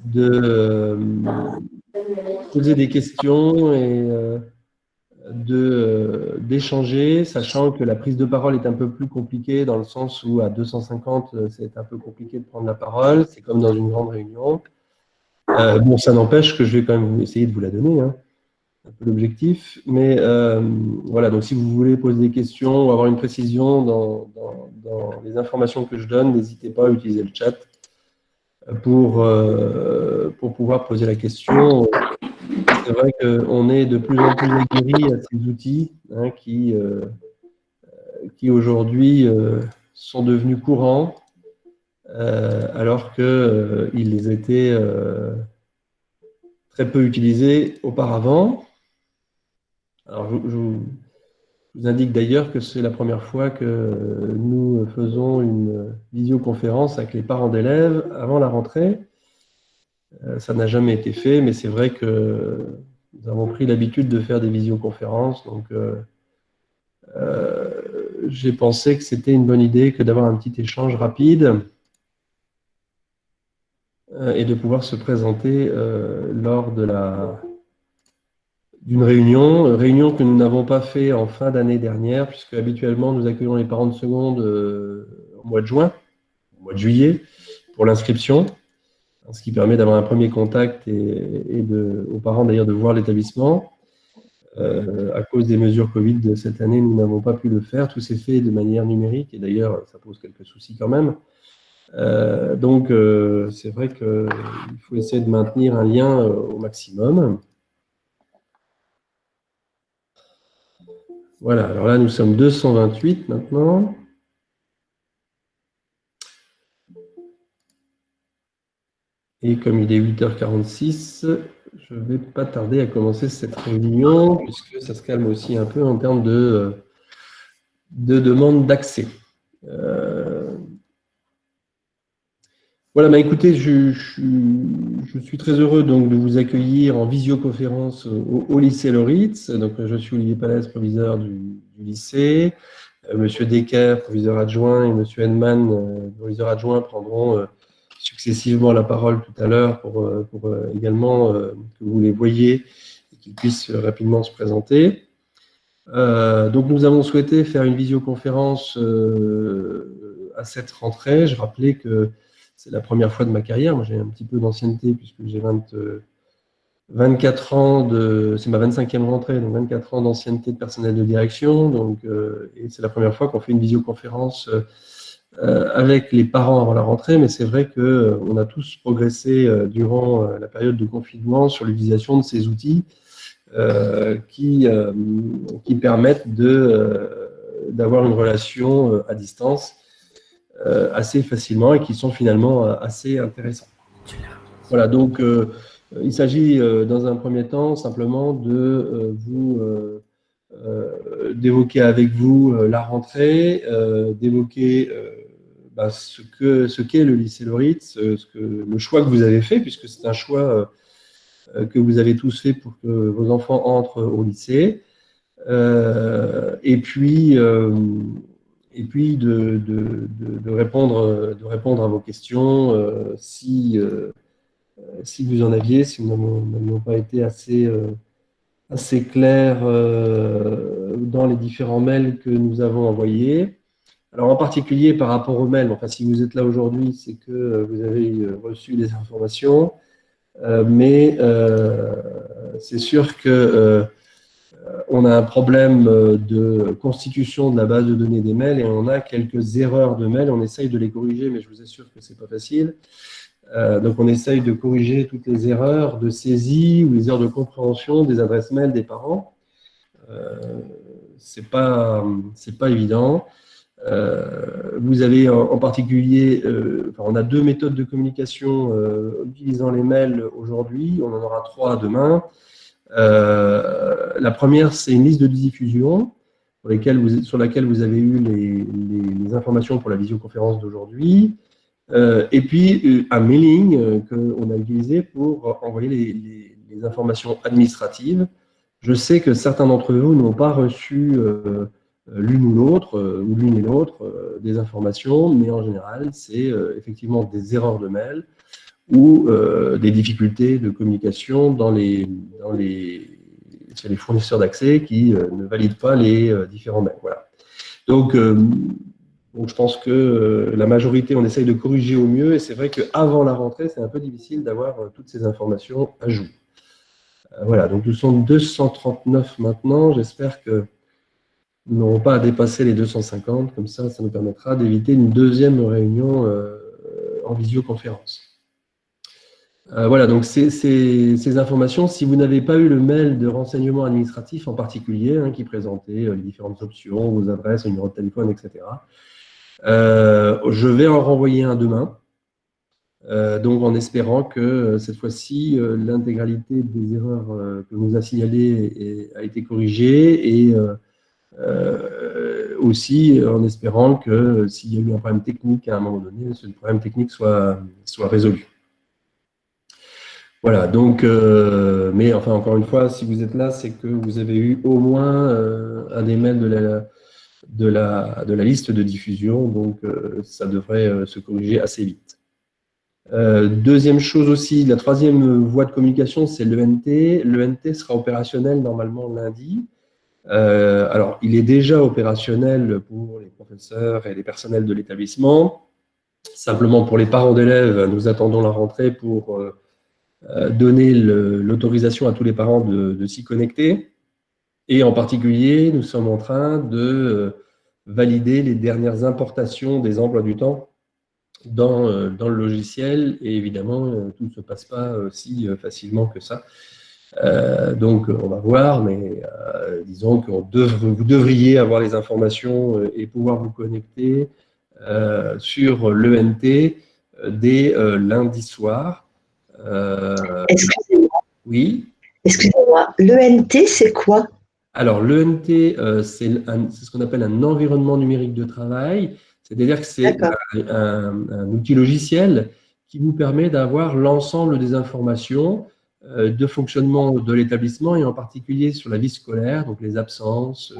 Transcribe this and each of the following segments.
de poser des questions et d'échanger, sachant que la prise de parole est un peu plus compliquée dans le sens où à 250, c'est un peu compliqué de prendre la parole. C'est comme dans une grande réunion. Bon, ça n'empêche que je vais quand même essayer de vous la donner, hein, un peu l'objectif. Mais voilà, donc si vous voulez poser des questions ou avoir une précision dans les informations que je donne, n'hésitez pas à utiliser le chat pour pouvoir poser la question. C'est vrai qu'on est de plus en plus aguerri à ces outils, hein, qui aujourd'hui sont devenus courants, alors qu'ils les étaient très peu utilisés auparavant. Alors, je vous indique d'ailleurs que c'est la première fois que nous faisons une visioconférence avec les parents d'élèves avant la rentrée. Ça n'a jamais été fait, mais c'est vrai que nous avons pris l'habitude de faire des visioconférences. Donc, j'ai pensé que c'était une bonne idée que d'avoir un petit échange rapide et de pouvoir se présenter lors d'une réunion que nous n'avons pas fait en fin d'année dernière, puisque habituellement nous accueillons les parents de seconde au mois de juin, au mois de juillet, pour l'inscription, ce qui permet d'avoir un premier contact et aux parents d'ailleurs de voir l'établissement. À cause des mesures Covid de cette année, nous n'avons pas pu le faire. Tout s'est fait de manière numérique et d'ailleurs, ça pose quelques soucis quand même. Donc, c'est vrai qu'il faut essayer de maintenir un lien au maximum. Voilà, alors là, nous sommes 228 maintenant. Et comme il est 8h46, je ne vais pas tarder à commencer cette réunion, puisque ça se calme aussi un peu en termes de demande d'accès. Voilà, bah écoutez, je suis très heureux donc de vous accueillir en visioconférence au lycée Loritz. Donc, je suis Olivier Palès, proviseur du lycée. Monsieur Decker, proviseur adjoint, et Monsieur Henman, proviseur adjoint, prendront successivement la parole tout à l'heure pour également que vous les voyiez et qu'ils puissent rapidement se présenter. Donc, nous avons souhaité faire une visioconférence à cette rentrée. Je rappelais que c'est la première fois de ma carrière. Moi, j'ai un petit peu d'ancienneté puisque j'ai 24 ans c'est ma 25e rentrée, donc 24 ans d'ancienneté de personnel de direction. Donc, et c'est la première fois qu'on fait une visioconférence avec les parents avant la rentrée, mais c'est vrai qu'on a tous progressé durant la période de confinement sur l'utilisation de ces outils qui permettent d'avoir une relation à distance assez facilement et qui sont finalement assez intéressants. Voilà, donc il s'agit dans un premier temps simplement de d'évoquer avec vous la rentrée, d'évoquer ce qu'est le lycée Loritz, le choix que vous avez fait, puisque c'est un choix que vous avez tous fait pour que vos enfants entrent au lycée, et puis de répondre à vos questions si vous en aviez, si nous n'avions pas été assez clairs dans les différents mails que nous avons envoyés. Alors en particulier par rapport aux mails, enfin si vous êtes là aujourd'hui, c'est que vous avez reçu des informations, mais c'est sûr que on a un problème de constitution de la base de données des mails et on a quelques erreurs de mails. On essaye de les corriger, mais je vous assure que c'est pas facile. Donc, on essaye de corriger toutes les erreurs de saisie ou les erreurs de compréhension des adresses mail des parents. C'est pas évident. Vous avez en particulier, on a 2 méthodes de communication utilisant les mails aujourd'hui. On en aura 3 demain. La première, c'est une liste de diffusion sur laquelle vous avez eu les informations pour la visioconférence d'aujourd'hui. Et puis un mailing qu'on a utilisé pour envoyer les informations administratives. Je sais que certains d'entre vous n'ont pas reçu l'une ou l'autre, ou l'une et l'autre, des informations, mais en général, c'est effectivement des erreurs de mail ou des difficultés de communication chez les fournisseurs d'accès qui ne valident pas les différents mails. Voilà. Donc, je pense que la majorité, on essaye de corriger au mieux, et c'est vrai qu'avant la rentrée, c'est un peu difficile d'avoir toutes ces informations à jour. Voilà, donc nous sommes 239 maintenant. J'espère que nous n'aurons pas à dépasser les 250. Comme ça nous permettra d'éviter une deuxième réunion en visioconférence. Voilà, donc ces informations, si vous n'avez pas eu le mail de renseignement administratif en particulier, qui présentait les différentes options, vos adresses, numéro de téléphone, etc., je vais en renvoyer un demain. Donc, en espérant que cette fois-ci, l'intégralité des erreurs que nous a signalées a été corrigée, et aussi en espérant que s'il y a eu un problème technique à un moment donné, ce problème technique soit résolu. Voilà, donc, mais enfin, encore une fois, si vous êtes là, c'est que vous avez eu au moins un des mails de la liste de diffusion, donc ça devrait se corriger assez vite. Deuxième chose aussi, la troisième voie de communication, c'est l'ENT. L'ENT sera opérationnel normalement lundi. Alors, il est déjà opérationnel pour les professeurs et les personnels de l'établissement. Simplement, pour les parents d'élèves, nous attendons la rentrée pour donner l'autorisation à tous les parents de s'y connecter. Et en particulier, nous sommes en train de valider les dernières importations des emplois du temps dans le logiciel, et évidemment, tout ne se passe pas si facilement que ça. Donc, on va voir, mais disons que vous devriez avoir les informations et pouvoir vous connecter sur l'ENT dès lundi soir. Excusez-moi. Oui. Excusez-moi, l'ENT, c'est quoi? Alors, l'ENT, c'est ce qu'on appelle un environnement numérique de travail. C'est-à-dire que c'est un outil logiciel qui vous permet d'avoir l'ensemble des informations de fonctionnement de l'établissement, et en particulier sur la vie scolaire, donc les absences,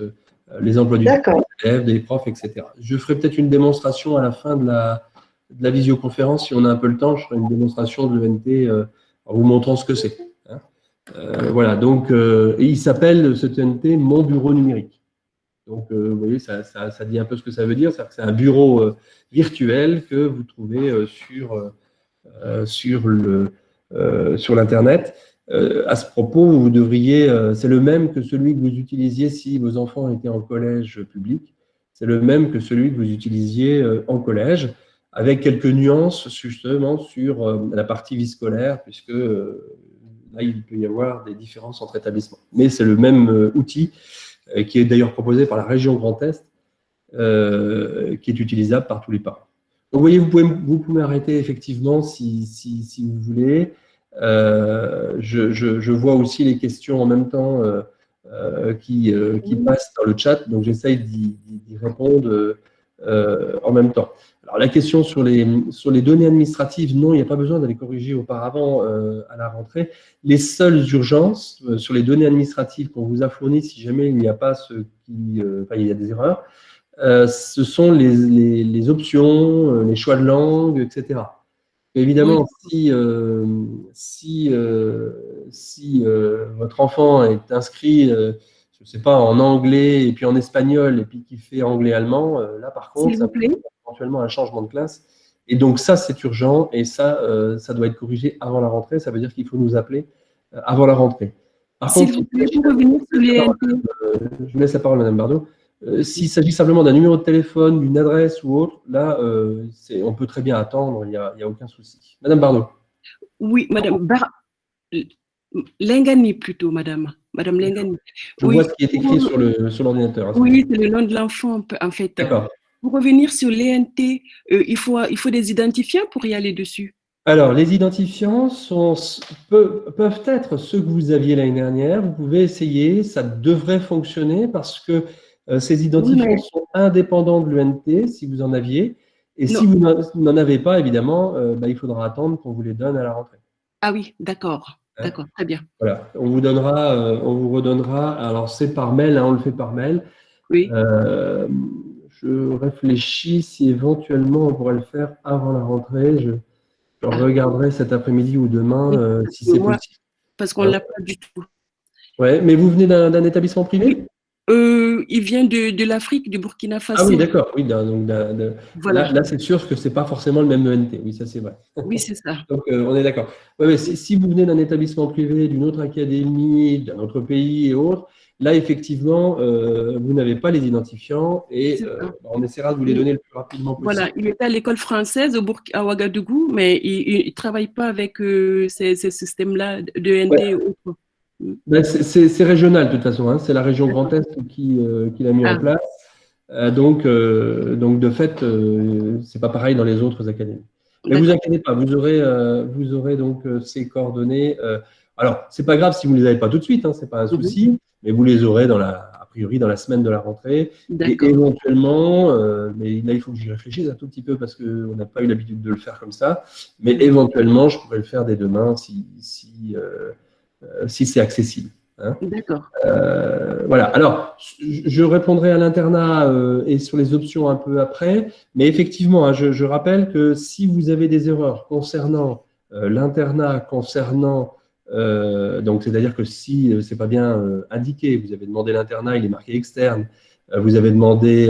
les emplois du temps des élèves, des profs, etc. Je ferai peut-être une démonstration à la fin de la visioconférence. Si on a un peu le temps, je ferai une démonstration de l'ENT en vous montrant ce que c'est. Voilà, donc, et il s'appelle, ce ENT, Mon Bureau Numérique. Donc, vous voyez, ça dit un peu ce que ça veut dire. C'est un bureau virtuel que vous trouvez sur l'Internet. À ce propos, vous devriez, c'est le même que celui que vous utilisiez si vos enfants étaient en collège public. C'est le même que celui que vous utilisiez en collège, avec quelques nuances justement sur la partie vie scolaire, puisque là, il peut y avoir des différences entre établissements. Mais c'est le même outil qui est d'ailleurs proposé par la région Grand Est, qui est utilisable par tous les parents. Donc, vous voyez, vous pouvez arrêter effectivement si vous voulez. Je vois aussi les questions en même temps qui passent dans le chat, donc j'essaye d'y répondre en même temps. Alors, la question sur les données administratives, non, il n'y a pas besoin d'aller corriger auparavant à la rentrée. Les seules urgences sur les données administratives qu'on vous a fournies, si jamais il n'y a pas il y a des erreurs, ce sont les options, les choix de langue, etc. Évidemment, oui. si votre enfant est inscrit, je ne sais pas, en anglais et puis en espagnol et puis qui fait anglais-allemand, là par contre, ça peut être éventuellement un changement de classe. Et donc ça, c'est urgent, et ça doit être corrigé avant la rentrée. Ça veut dire qu'il faut nous appeler avant la rentrée. Par contre, vous plaît, pour revenir sur les je vous laisse la parole, Madame Bardot. S'il s'agit simplement d'un numéro de téléphone, d'une adresse ou autre, là, on peut très bien attendre, il n'y a aucun souci. Madame Bardot. Oui, Madame Lengani plutôt, Madame Lengani. Je vois ce qui est écrit sur l'ordinateur. Oui, c'est le nom de l'enfant, en fait. D'accord. Pour revenir sur l'ENT, il faut des identifiants pour y aller dessus. Alors, les identifiants peuvent être ceux que vous aviez l'année dernière. Vous pouvez essayer, ça devrait fonctionner parce que ces identifiants sont indépendants de l'ENT, si vous en aviez. Et si vous n'en avez pas, évidemment, il faudra attendre qu'on vous les donne à la rentrée. Ah oui, d'accord. D'accord, très bien. Voilà, on vous redonnera. Alors, c'est par mail, on le fait par mail. Oui. Je réfléchis si éventuellement on pourrait le faire avant la rentrée. Je regarderai cet après-midi ou demain Oui, si c'est moi, possible. parce qu'on ne l'a pas du tout. Ouais, mais vous venez d'un établissement privé? Il vient de l'Afrique, du Burkina Ah oui, Faso. d'accord. Oui, Voilà. là c'est sûr que c'est pas forcément le même ENT. Oui, ça c'est vrai. Oui, c'est ça. Donc, on est d'accord. Ouais, ouais, si vous venez d'un établissement privé, d'une autre académie, d'un autre pays et autres, là, effectivement, vous n'avez pas les identifiants et C'est ça. on essaiera de vous les donner le plus rapidement possible. Voilà, il était à l'école française à Ouagadougou, mais il ne travaille pas avec ces systèmes-là de Ouais. NT et autres. Ben, c'est régional de toute façon, hein. C'est la région Grand D'accord. Est qui l'a mis en Ah, place. Donc de fait, c'est pas pareil dans les autres académies. Mais vous d'accord. inquiétez pas, vous aurez donc ces coordonnées. Alors, c'est pas grave si vous ne les avez pas tout de suite, hein, c'est pas un Mhm. souci, mais vous les aurez a priori dans la semaine de la rentrée. Et D'accord. éventuellement, mais là il faut que j'y réfléchisse un tout petit peu parce qu'on n'a pas eu l'habitude de le faire comme ça, mais Mhm. éventuellement, je pourrais le faire dès demain si c'est accessible, hein. D'accord. Voilà. Alors, je répondrai à l'internat et sur les options un peu après, mais effectivement, hein, je rappelle que si vous avez des erreurs concernant l'internat, concernant donc c'est-à-dire que si c'est pas bien indiqué, vous avez demandé l'internat, il est marqué externe, vous avez demandé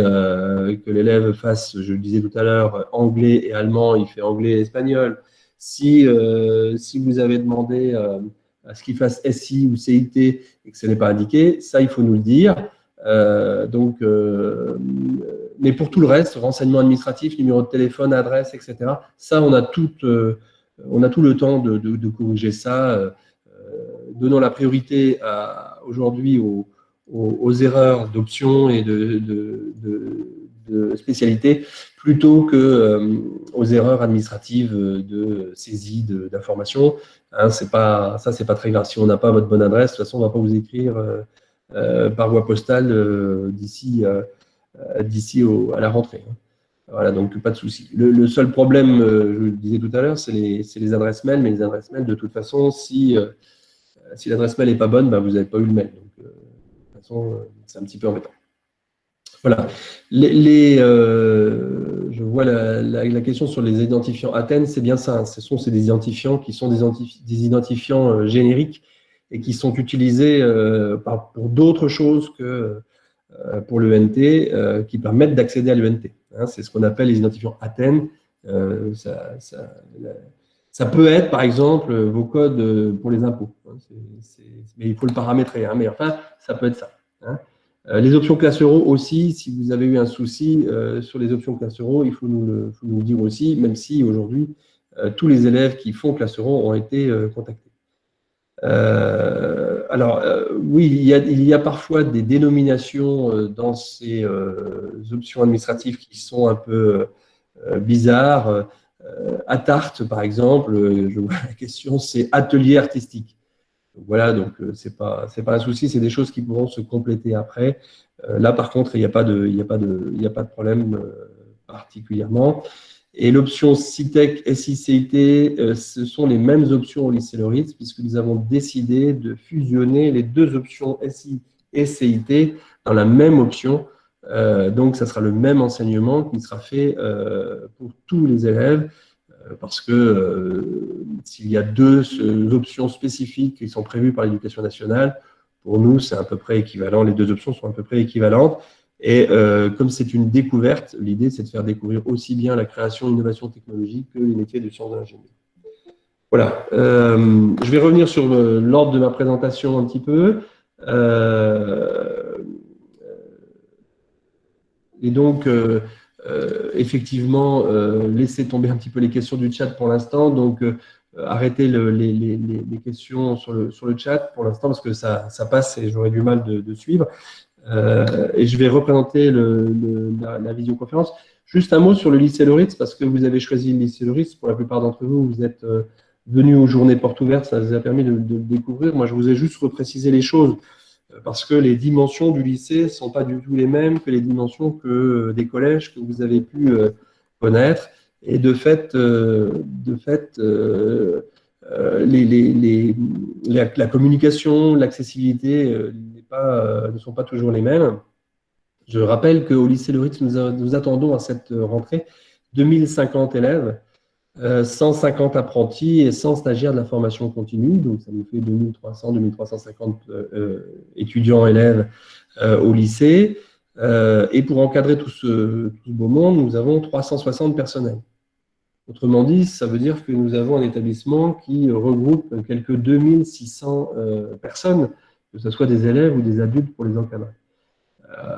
que l'élève fasse, je le disais tout à l'heure, anglais et allemand, il fait anglais et espagnol. Si vous avez demandé à ce qu'il fasse SI ou CIT et que ce n'est pas indiqué, ça, il faut nous le dire. Mais pour tout le reste, renseignements administratifs, numéro de téléphone, adresse, etc., ça, on a tout le temps de corriger ça. Donnons la priorité aujourd'hui aux erreurs d'options et de spécialité plutôt que aux erreurs administratives de saisie d'informations. Hein, c'est pas très grave. Si on n'a pas votre bonne adresse, de toute façon, on ne va pas vous écrire par voie postale d'ici à la rentrée, hein. Voilà, donc pas de souci. Le seul problème, je le disais tout à l'heure, c'est les adresses mail, mais les adresses mail, de toute façon, si l'adresse mail n'est pas bonne, bah, vous n'avez pas eu le mail. Donc, de toute façon, c'est un petit peu embêtant. Voilà. Je vois la question sur les identifiants Athènes, c'est bien ça, hein. C'est des identifiants qui sont des identifiants génériques et qui sont utilisés pour d'autres choses que pour l'ENT, qui permettent d'accéder à l'ENT, hein. C'est ce qu'on appelle les identifiants Athènes. Ça peut être, par exemple, vos codes pour les impôts, hein. Mais il faut le paramétrer, hein. Mais enfin, ça peut être ça, hein. Les options classe euro aussi, si vous avez eu un souci sur les options classe euro, il faut nous le dire aussi, même si aujourd'hui, tous les élèves qui font classe euro ont été contactés. Oui, il y a parfois des dénominations dans ces options administratives qui sont un peu bizarres. À Tarte, par exemple, je vois la question, c'est atelier artistique. Donc voilà, donc c'est pas un souci, c'est des choses qui pourront se compléter après. Là, par contre, il n'y a pas de problème particulièrement. Et l'option CITEC, SICIT, ce sont les mêmes options au lycée Le Ritz, puisque nous avons décidé de fusionner les deux options SI et CIT dans la même option. Donc, ça sera le même enseignement qui sera fait pour tous les élèves, parce que s'il y a deux options spécifiques qui sont prévues par l'Éducation nationale, pour nous, c'est à peu près équivalent. Les deux options sont à peu près équivalentes. Et comme c'est une découverte, l'idée, c'est de faire découvrir aussi bien la création et l'innovation technologique que les métiers de sciences de l'ingénierie. Voilà. Je vais revenir sur l'ordre de ma présentation un petit peu. Et donc, effectivement, laissez tomber un petit peu les questions du chat pour l'instant. Donc, arrêtez les questions sur le chat pour l'instant parce que ça passe et j'aurai du mal de suivre. Et je vais représenter la visioconférence. Juste un mot sur le lycée Le Ritz, parce que vous avez choisi le lycée Le Ritz. Pour la plupart d'entre vous, vous êtes venus aux journées portes ouvertes, ça vous a permis de le découvrir. Moi, je vous ai juste reprécisé les choses, parce que les dimensions du lycée ne sont pas du tout les mêmes que les dimensions des collèges que vous avez pu connaître. Et de fait, la communication, l'accessibilité ne sont pas toujours les mêmes. Je rappelle qu'au lycée Le Ritz, nous attendons à cette rentrée 2050 élèves. 150 apprentis et 100 stagiaires de la formation continue. Donc, ça nous fait 2300-2350 étudiants, élèves au lycée. Et pour encadrer tout ce beau monde, nous avons 360 personnels. Autrement dit, ça veut dire que nous avons un établissement qui regroupe quelques 2600 personnes, que ce soit des élèves ou des adultes pour les encadrer.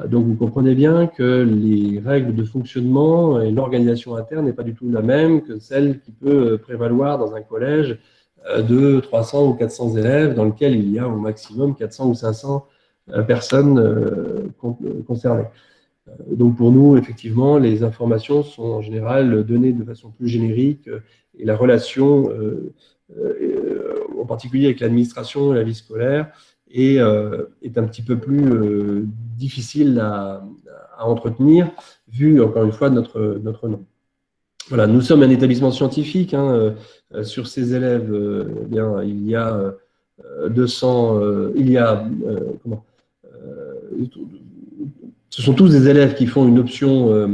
Donc vous comprenez bien que les règles de fonctionnement et l'organisation interne n'est pas du tout la même que celle qui peut prévaloir dans un collège de 300 ou 400 élèves dans lequel il y a au maximum 400 ou 500 personnes concernées. Donc pour nous, effectivement, les informations sont en général données de façon plus générique et la relation, en particulier avec l'administration et la vie scolaire, est un petit peu plus difficile à entretenir, vu, encore une fois, notre nom. Voilà, nous sommes un établissement scientifique. Hein, sur ces élèves, bien, il y a 200, ce sont tous des élèves qui font une option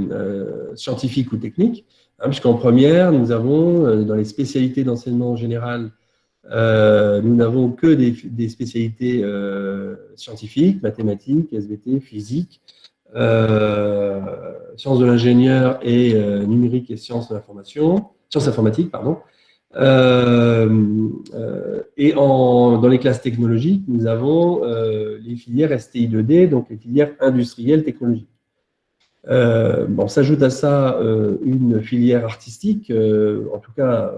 scientifique ou technique, hein, puisqu'en première, nous avons, dans les spécialités d'enseignement général, nous n'avons que des spécialités scientifiques, mathématiques, SVT, physique, sciences de l'ingénieur et numérique et sciences informatiques, pardon. Et dans les classes technologiques, nous avons les filières STI2D, donc les filières industrielles technologiques. Bon, s'ajoute à ça une filière artistique, en tout cas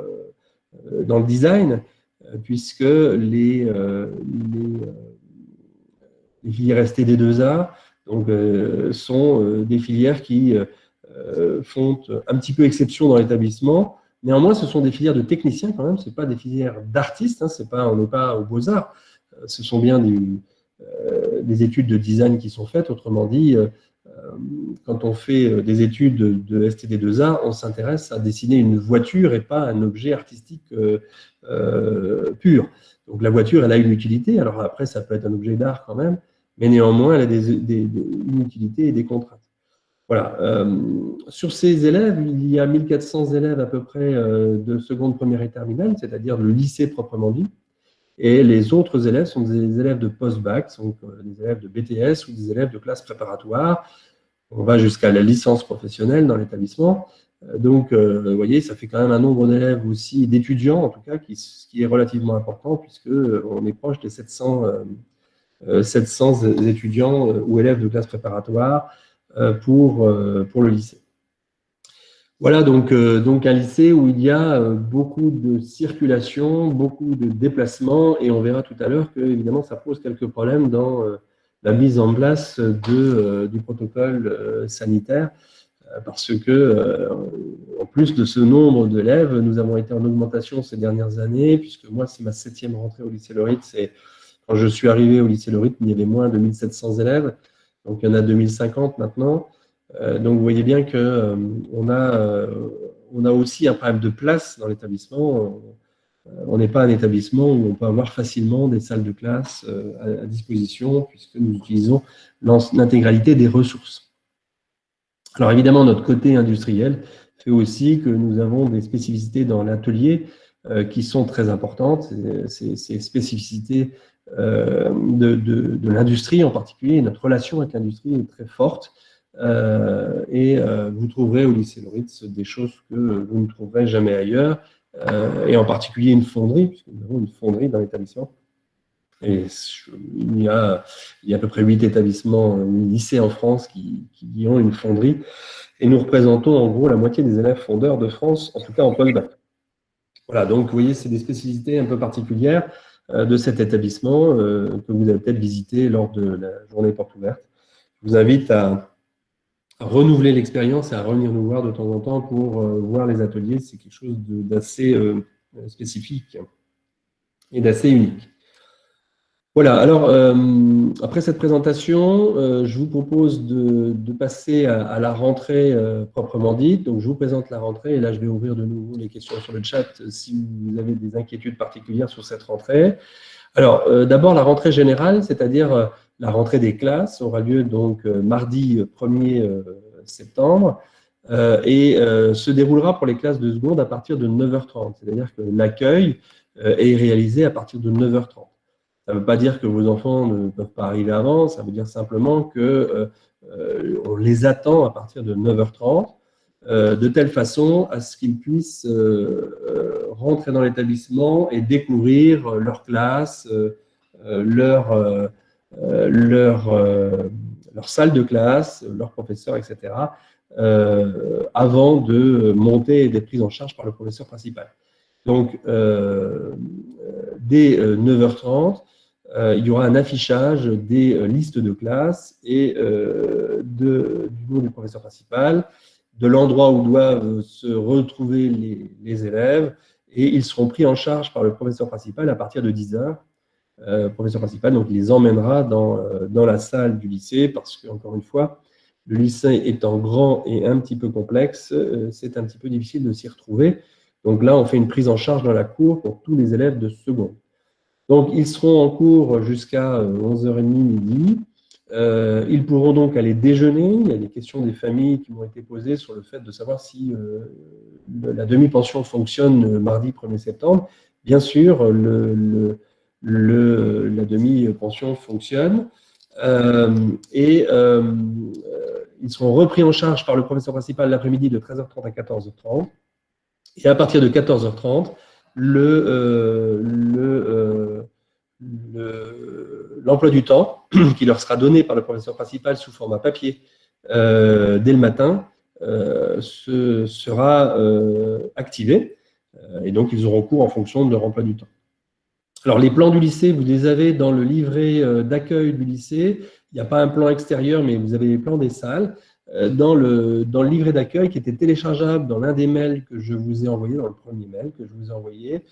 dans le design, puisque les filières STD2A donc, sont des filières qui font un petit peu exception dans l'établissement. Néanmoins, ce sont des filières de techniciens quand même, ce n'est pas des filières d'artistes, hein, on n'est pas aux beaux-arts, ce sont bien des études de design qui sont faites. Autrement dit, quand on fait des études de STD2A, on s'intéresse à dessiner une voiture et pas un objet artistique pur. Donc la voiture, elle a une utilité, alors après ça peut être un objet d'art quand même, mais néanmoins elle a une utilité et des contraintes. Voilà. Sur ces élèves, il y a 1400 élèves à peu près de seconde, première et terminale, c'est-à-dire le lycée proprement dit. Et les autres élèves sont des élèves de post-bac, donc des élèves de BTS ou des élèves de classe préparatoire. On va jusqu'à la licence professionnelle dans l'établissement. Donc, vous voyez, ça fait quand même un nombre d'élèves aussi, d'étudiants en tout cas, qui est relativement important, puisqu'on est proche des 700 étudiants ou élèves de classe préparatoire pour le lycée. Voilà donc un lycée où il y a beaucoup de circulation, beaucoup de déplacements, et on verra tout à l'heure que évidemment ça pose quelques problèmes dans la mise en place du protocole sanitaire, parce que en plus de ce nombre d'élèves, nous avons été en augmentation ces dernières années, puisque moi c'est ma 7e rentrée au lycée Le Ritz, et quand je suis arrivé au lycée Le Ritz, il y avait moins de 1700 élèves, donc il y en a 2050 maintenant. Donc vous voyez bien qu'on a aussi un problème de place dans l'établissement. On n'est pas un établissement où on peut avoir facilement des salles de classe à disposition, puisque nous utilisons l'intégralité des ressources. Alors évidemment, notre côté industriel fait aussi que nous avons des spécificités dans l'atelier qui sont très importantes. Ces spécificités de l'industrie en particulier, notre relation avec l'industrie est très forte. Vous trouverez au lycée Le Ritz des choses que vous ne trouverez jamais ailleurs, et en particulier une fonderie, puisque nous avons une fonderie dans l'établissement. Et il y a à peu près 8 établissements, 8 lycées en France qui ont une fonderie, et nous représentons en gros la moitié des élèves fondeurs de France, en tout cas en post-bac. Voilà, donc vous voyez, c'est des spécificités un peu particulières de cet établissement que vous avez peut-être visité lors de la journée porte ouverte. Je vous invite à renouveler l'expérience et à revenir nous voir de temps en temps pour voir les ateliers. C'est quelque chose d'assez spécifique et d'assez unique. Voilà, alors après cette présentation, je vous propose de passer à la rentrée proprement dite. Donc je vous présente la rentrée et là je vais ouvrir de nouveau les questions sur le chat si vous avez des inquiétudes particulières sur cette rentrée. Alors d'abord la rentrée générale, c'est-à-dire la rentrée des classes aura lieu donc mardi 1er septembre. se déroulera pour les classes de seconde à partir de 9h30. C'est-à-dire que l'accueil est réalisé à partir de 9h30. Ça ne veut pas dire que vos enfants ne peuvent pas arriver avant, ça veut dire simplement que on les attend à partir de 9h30, de telle façon à ce qu'ils puissent rentrer dans l'établissement et découvrir leur classe, leur salle de classe, leurs professeurs, etc., avant de monter et d'être pris en charge par le professeur principal. Donc, dès 9h30, il y aura un affichage des listes de classe et du nom du professeur principal, de l'endroit où doivent se retrouver les élèves, et ils seront pris en charge par le professeur principal à partir de 10h. Professeur principal, donc il les emmènera dans la salle du lycée, parce que, encore une fois, le lycée étant grand et un petit peu complexe, c'est un petit peu difficile de s'y retrouver. Donc là, on fait une prise en charge dans la cour pour tous les élèves de seconde. Donc, ils seront en cours jusqu'à 11h30, midi. Ils pourront donc aller déjeuner. Il y a des questions des familles qui m'ont été posées sur le fait de savoir si la demi-pension fonctionne mardi 1er septembre. Bien sûr, la demi-pension fonctionne. Ils seront repris en charge par le professeur principal l'après-midi de 13h30 à 14h30. Et à partir de 14h30, l'emploi du temps qui leur sera donné par le professeur principal sous format papier dès le matin sera activé. Et donc, ils auront cours en fonction de leur emploi du temps. Alors, les plans du lycée, vous les avez dans le livret d'accueil du lycée. Il n'y a pas un plan extérieur, mais vous avez les plans des salles. Dans le livret d'accueil qui était téléchargeable dans l'un des mails que je vous ai envoyé, dans le premier mail que je vous ai envoyé.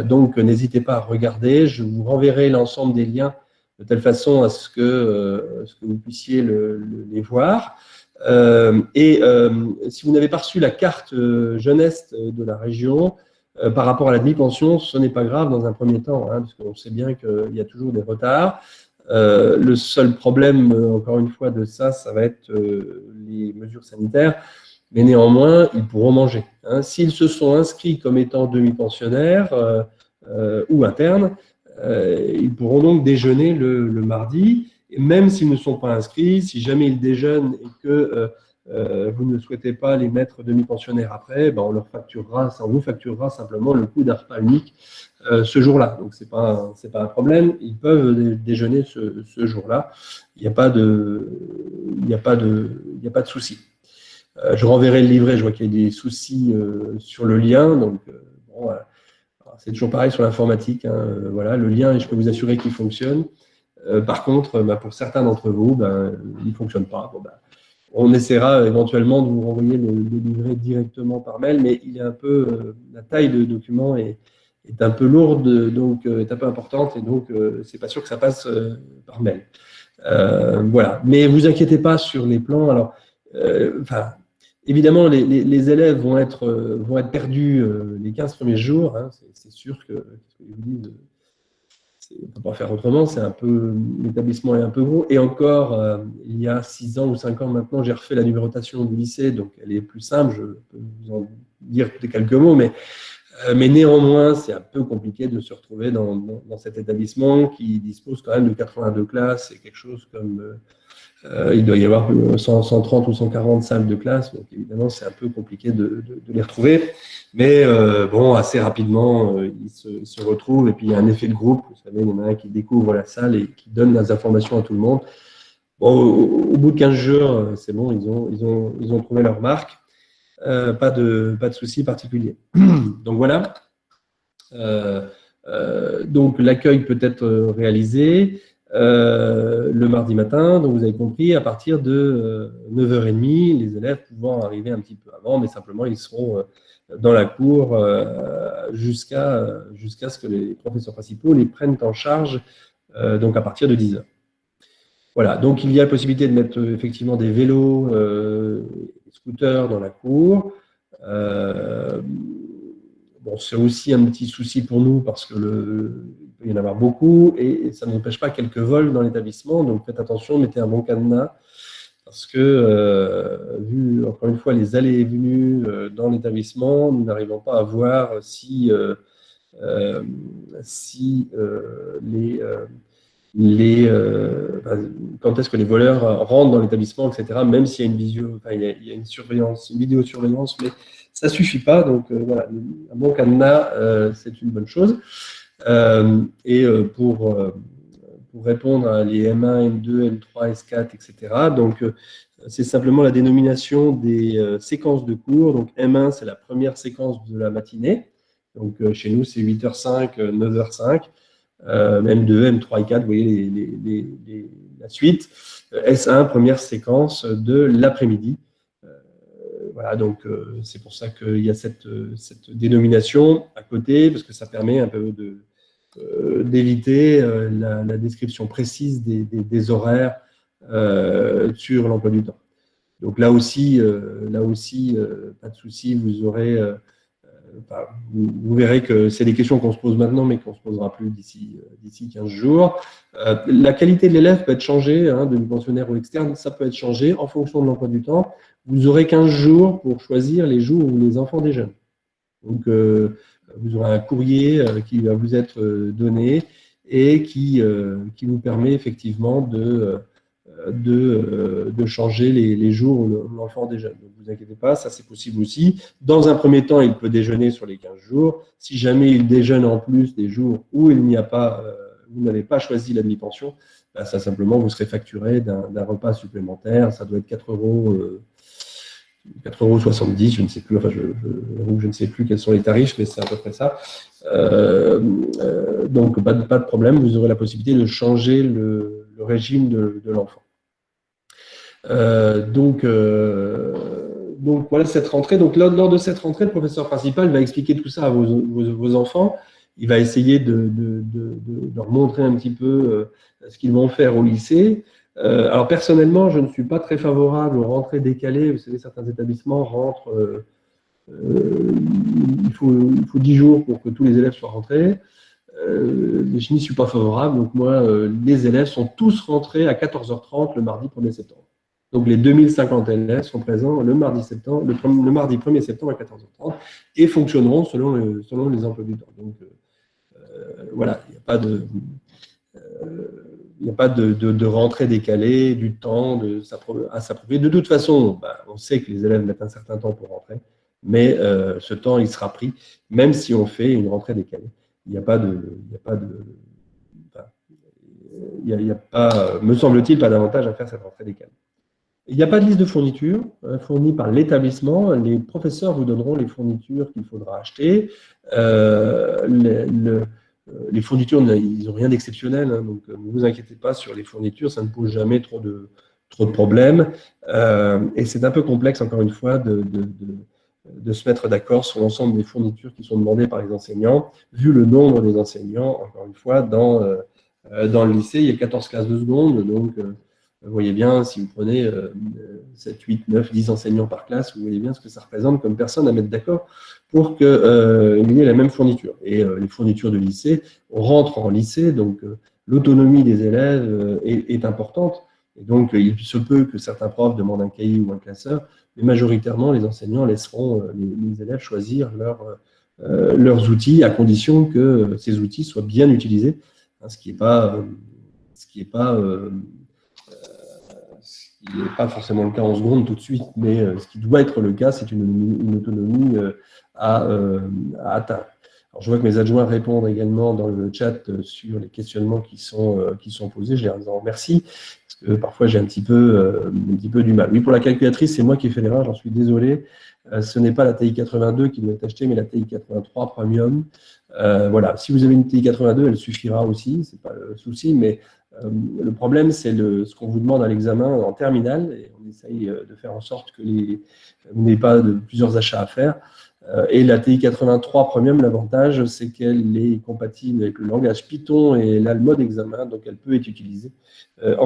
Donc, n'hésitez pas à regarder. Je vous renverrai l'ensemble des liens de telle façon à ce que vous puissiez les voir. Si vous n'avez pas reçu la carte jeunesse de la région, par rapport à la demi-pension, ce n'est pas grave dans un premier temps, hein, parce qu'on sait bien qu'il y a toujours des retards. Le seul problème, encore une fois, de ça va être les mesures sanitaires, mais néanmoins, ils pourront manger. Hein. S'ils se sont inscrits comme étant demi-pensionnaires ou internes, ils pourront donc déjeuner le mardi, et même s'ils ne sont pas inscrits, si jamais ils déjeunent et que vous ne souhaitez pas les mettre demi-pensionnaires après, on vous facturera simplement le coût d'un repas unique ce jour-là. Donc, c'est pas un problème. Ils peuvent déjeuner ce jour-là. Il n'y a pas de souci. Je renverrai le livret. Je vois qu'il y a des soucis sur le lien. Donc, voilà. C'est toujours pareil sur l'informatique. Hein. Voilà, le lien, je peux vous assurer qu'il fonctionne. Par contre, pour certains d'entre vous, il ne fonctionne pas. On essaiera éventuellement de vous renvoyer le livret directement par mail, mais il est un peu, la taille de document est un peu lourde, donc est un peu importante, et donc c'est pas sûr que ça passe par mail. Voilà. Mais vous inquiétez pas sur les plans. Alors, évidemment, les élèves vont être perdus les 15 premiers jours. Hein, c'est sûr que ce que je vous dis, on ne peut pas faire autrement, l'établissement est un peu gros. Et encore, il y a 6 ans ou 5 ans maintenant, j'ai refait la numérotation du lycée, donc elle est plus simple, je peux vous en dire quelques mots, mais néanmoins, c'est un peu compliqué de se retrouver dans cet établissement qui dispose quand même de 82 classes et quelque chose comme, il doit y avoir 130 ou 140 salles de classe, donc évidemment, c'est un peu compliqué de les retrouver. Mais assez rapidement, ils se retrouvent, et puis il y a un effet de groupe. Vous savez, il y en a un qui découvre la salle et qui donne les informations à tout le monde. Au bout de 15 jours, c'est bon, ils ont trouvé leur marque. Pas de souci particulier. Donc voilà. Donc l'accueil peut être réalisé le mardi matin, donc vous avez compris, à partir de 9h30, les élèves pouvant arriver un petit peu avant, mais simplement ils seront dans la cour jusqu'à ce que les professeurs principaux les prennent en charge, donc à partir de 10h. Voilà, donc il y a la possibilité de mettre effectivement des vélos, des scooters dans la cour. C'est aussi un petit souci pour nous parce que il peut y en avoir beaucoup et ça n'empêche pas quelques vols dans l'établissement. Donc faites attention, mettez un bon cadenas parce que, vu, encore une fois, les allées et venues dans l'établissement, nous n'arrivons pas à voir si quand est-ce que les voleurs rentrent dans l'établissement, etc., même s'il y a une il y a une surveillance, une vidéosurveillance, mais ça suffit pas. Donc voilà, un bon cadenas, c'est une bonne chose. Pour répondre à les M1, M2, M3, S4, etc., donc c'est simplement la dénomination des séquences de cours. Donc M1, c'est la première séquence de la matinée. Donc chez nous, c'est 8h05, 9h05. M2, M3 et 4, vous voyez la suite. S1, première séquence de l'après-midi. Voilà, donc c'est pour ça qu'il y a cette dénomination à côté, parce que ça permet un peu d'éviter la description précise des horaires sur l'emploi du temps. Donc là aussi, pas de souci, vous verrez que c'est des questions qu'on se pose maintenant, mais qu'on ne se posera plus d'ici 15 jours. La qualité de l'élève peut être changée, demi-pensionnaire ou externe, ça peut être changé en fonction de l'emploi du temps. Vous aurez 15 jours pour choisir les jours où les enfants déjeunent. Donc, vous aurez un courrier qui va vous être donné et qui vous permet effectivement de changer les jours où l'enfant déjeune. Donc, ne vous inquiétez pas, ça c'est possible aussi. Dans un premier temps, il peut déjeuner sur les 15 jours. Si jamais il déjeune en plus des jours où il n'y a pas, vous n'avez pas choisi la demi-pension, ça simplement vous serez facturé d'un repas supplémentaire. Ça doit être 4,70 €, je ne sais plus, enfin je ne sais plus quels sont les tarifs, mais c'est à peu près ça. Donc pas de problème, vous aurez la possibilité de changer le régime de l'enfant. Donc voilà cette rentrée. Donc lors de cette rentrée, le professeur principal va expliquer tout ça à vos enfants. Il va essayer de leur montrer un petit peu ce qu'ils vont faire au lycée. Alors personnellement, je ne suis pas très favorable aux rentrées décalées. Vous savez, certains établissements rentrent, il faut 10 jours pour que tous les élèves soient rentrés. Je n'y suis pas favorable. Donc moi, les élèves sont tous rentrés à 14h30 le mardi 1er septembre. Donc les 2050 élèves sont présents le mardi 1er septembre à 14h30 et fonctionneront selon les emplois du temps. Donc voilà, il n'y a pas de rentrée décalée, du temps à s'approprier. De toute façon, on sait que les élèves mettent un certain temps pour rentrer, mais ce temps, il sera pris, même si on fait une rentrée décalée. Il n'y a pas, me semble-t-il, pas d'avantage à faire cette rentrée décalée. Il n'y a pas de liste de fournitures fournie par l'établissement. Les professeurs vous donneront les fournitures qu'il faudra acheter. Les fournitures, ils n'ont rien d'exceptionnel, donc ne vous inquiétez pas sur les fournitures, ça ne pose jamais trop de problèmes. Et c'est un peu complexe, encore une fois, de se mettre d'accord sur l'ensemble des fournitures qui sont demandées par les enseignants. Vu le nombre des enseignants, encore une fois, dans le lycée, il y a 14 classes de seconde, donc vous voyez bien, si vous prenez 7, 8, 9, 10 enseignants par classe, vous voyez bien ce que ça représente comme personne à mettre d'accord pour qu'il y ait la même fourniture. Et les fournitures de lycée, on rentre en lycée, donc l'autonomie des élèves est importante. Et donc, il se peut que certains profs demandent un cahier ou un classeur, mais majoritairement, les enseignants laisseront les élèves choisir leurs outils, à condition que ces outils soient bien utilisés, ce qui n'est pas forcément le cas en seconde tout de suite, mais ce qui doit être le cas, c'est une autonomie à atteindre. Alors, je vois que mes adjoints répondent également dans le chat sur les questionnements qui sont posés. Je les en remercie, parce que parfois j'ai un petit peu du mal. Oui, pour la calculatrice, c'est moi qui ai fait l'erreur, j'en suis désolé. Ce n'est pas la TI 82 qui doit être achetée, mais la TI 83 Premium. Voilà, si vous avez une TI 82, elle suffira aussi, c'est pas le souci, mais le problème, c'est ce qu'on vous demande à l'examen en terminale, et on essaye de faire en sorte que vous n'ayez pas plusieurs achats à faire. Et la TI 83 Premium, l'avantage, c'est qu'elle est compatible avec le langage Python et elle a le mode examen, donc elle peut être utilisée à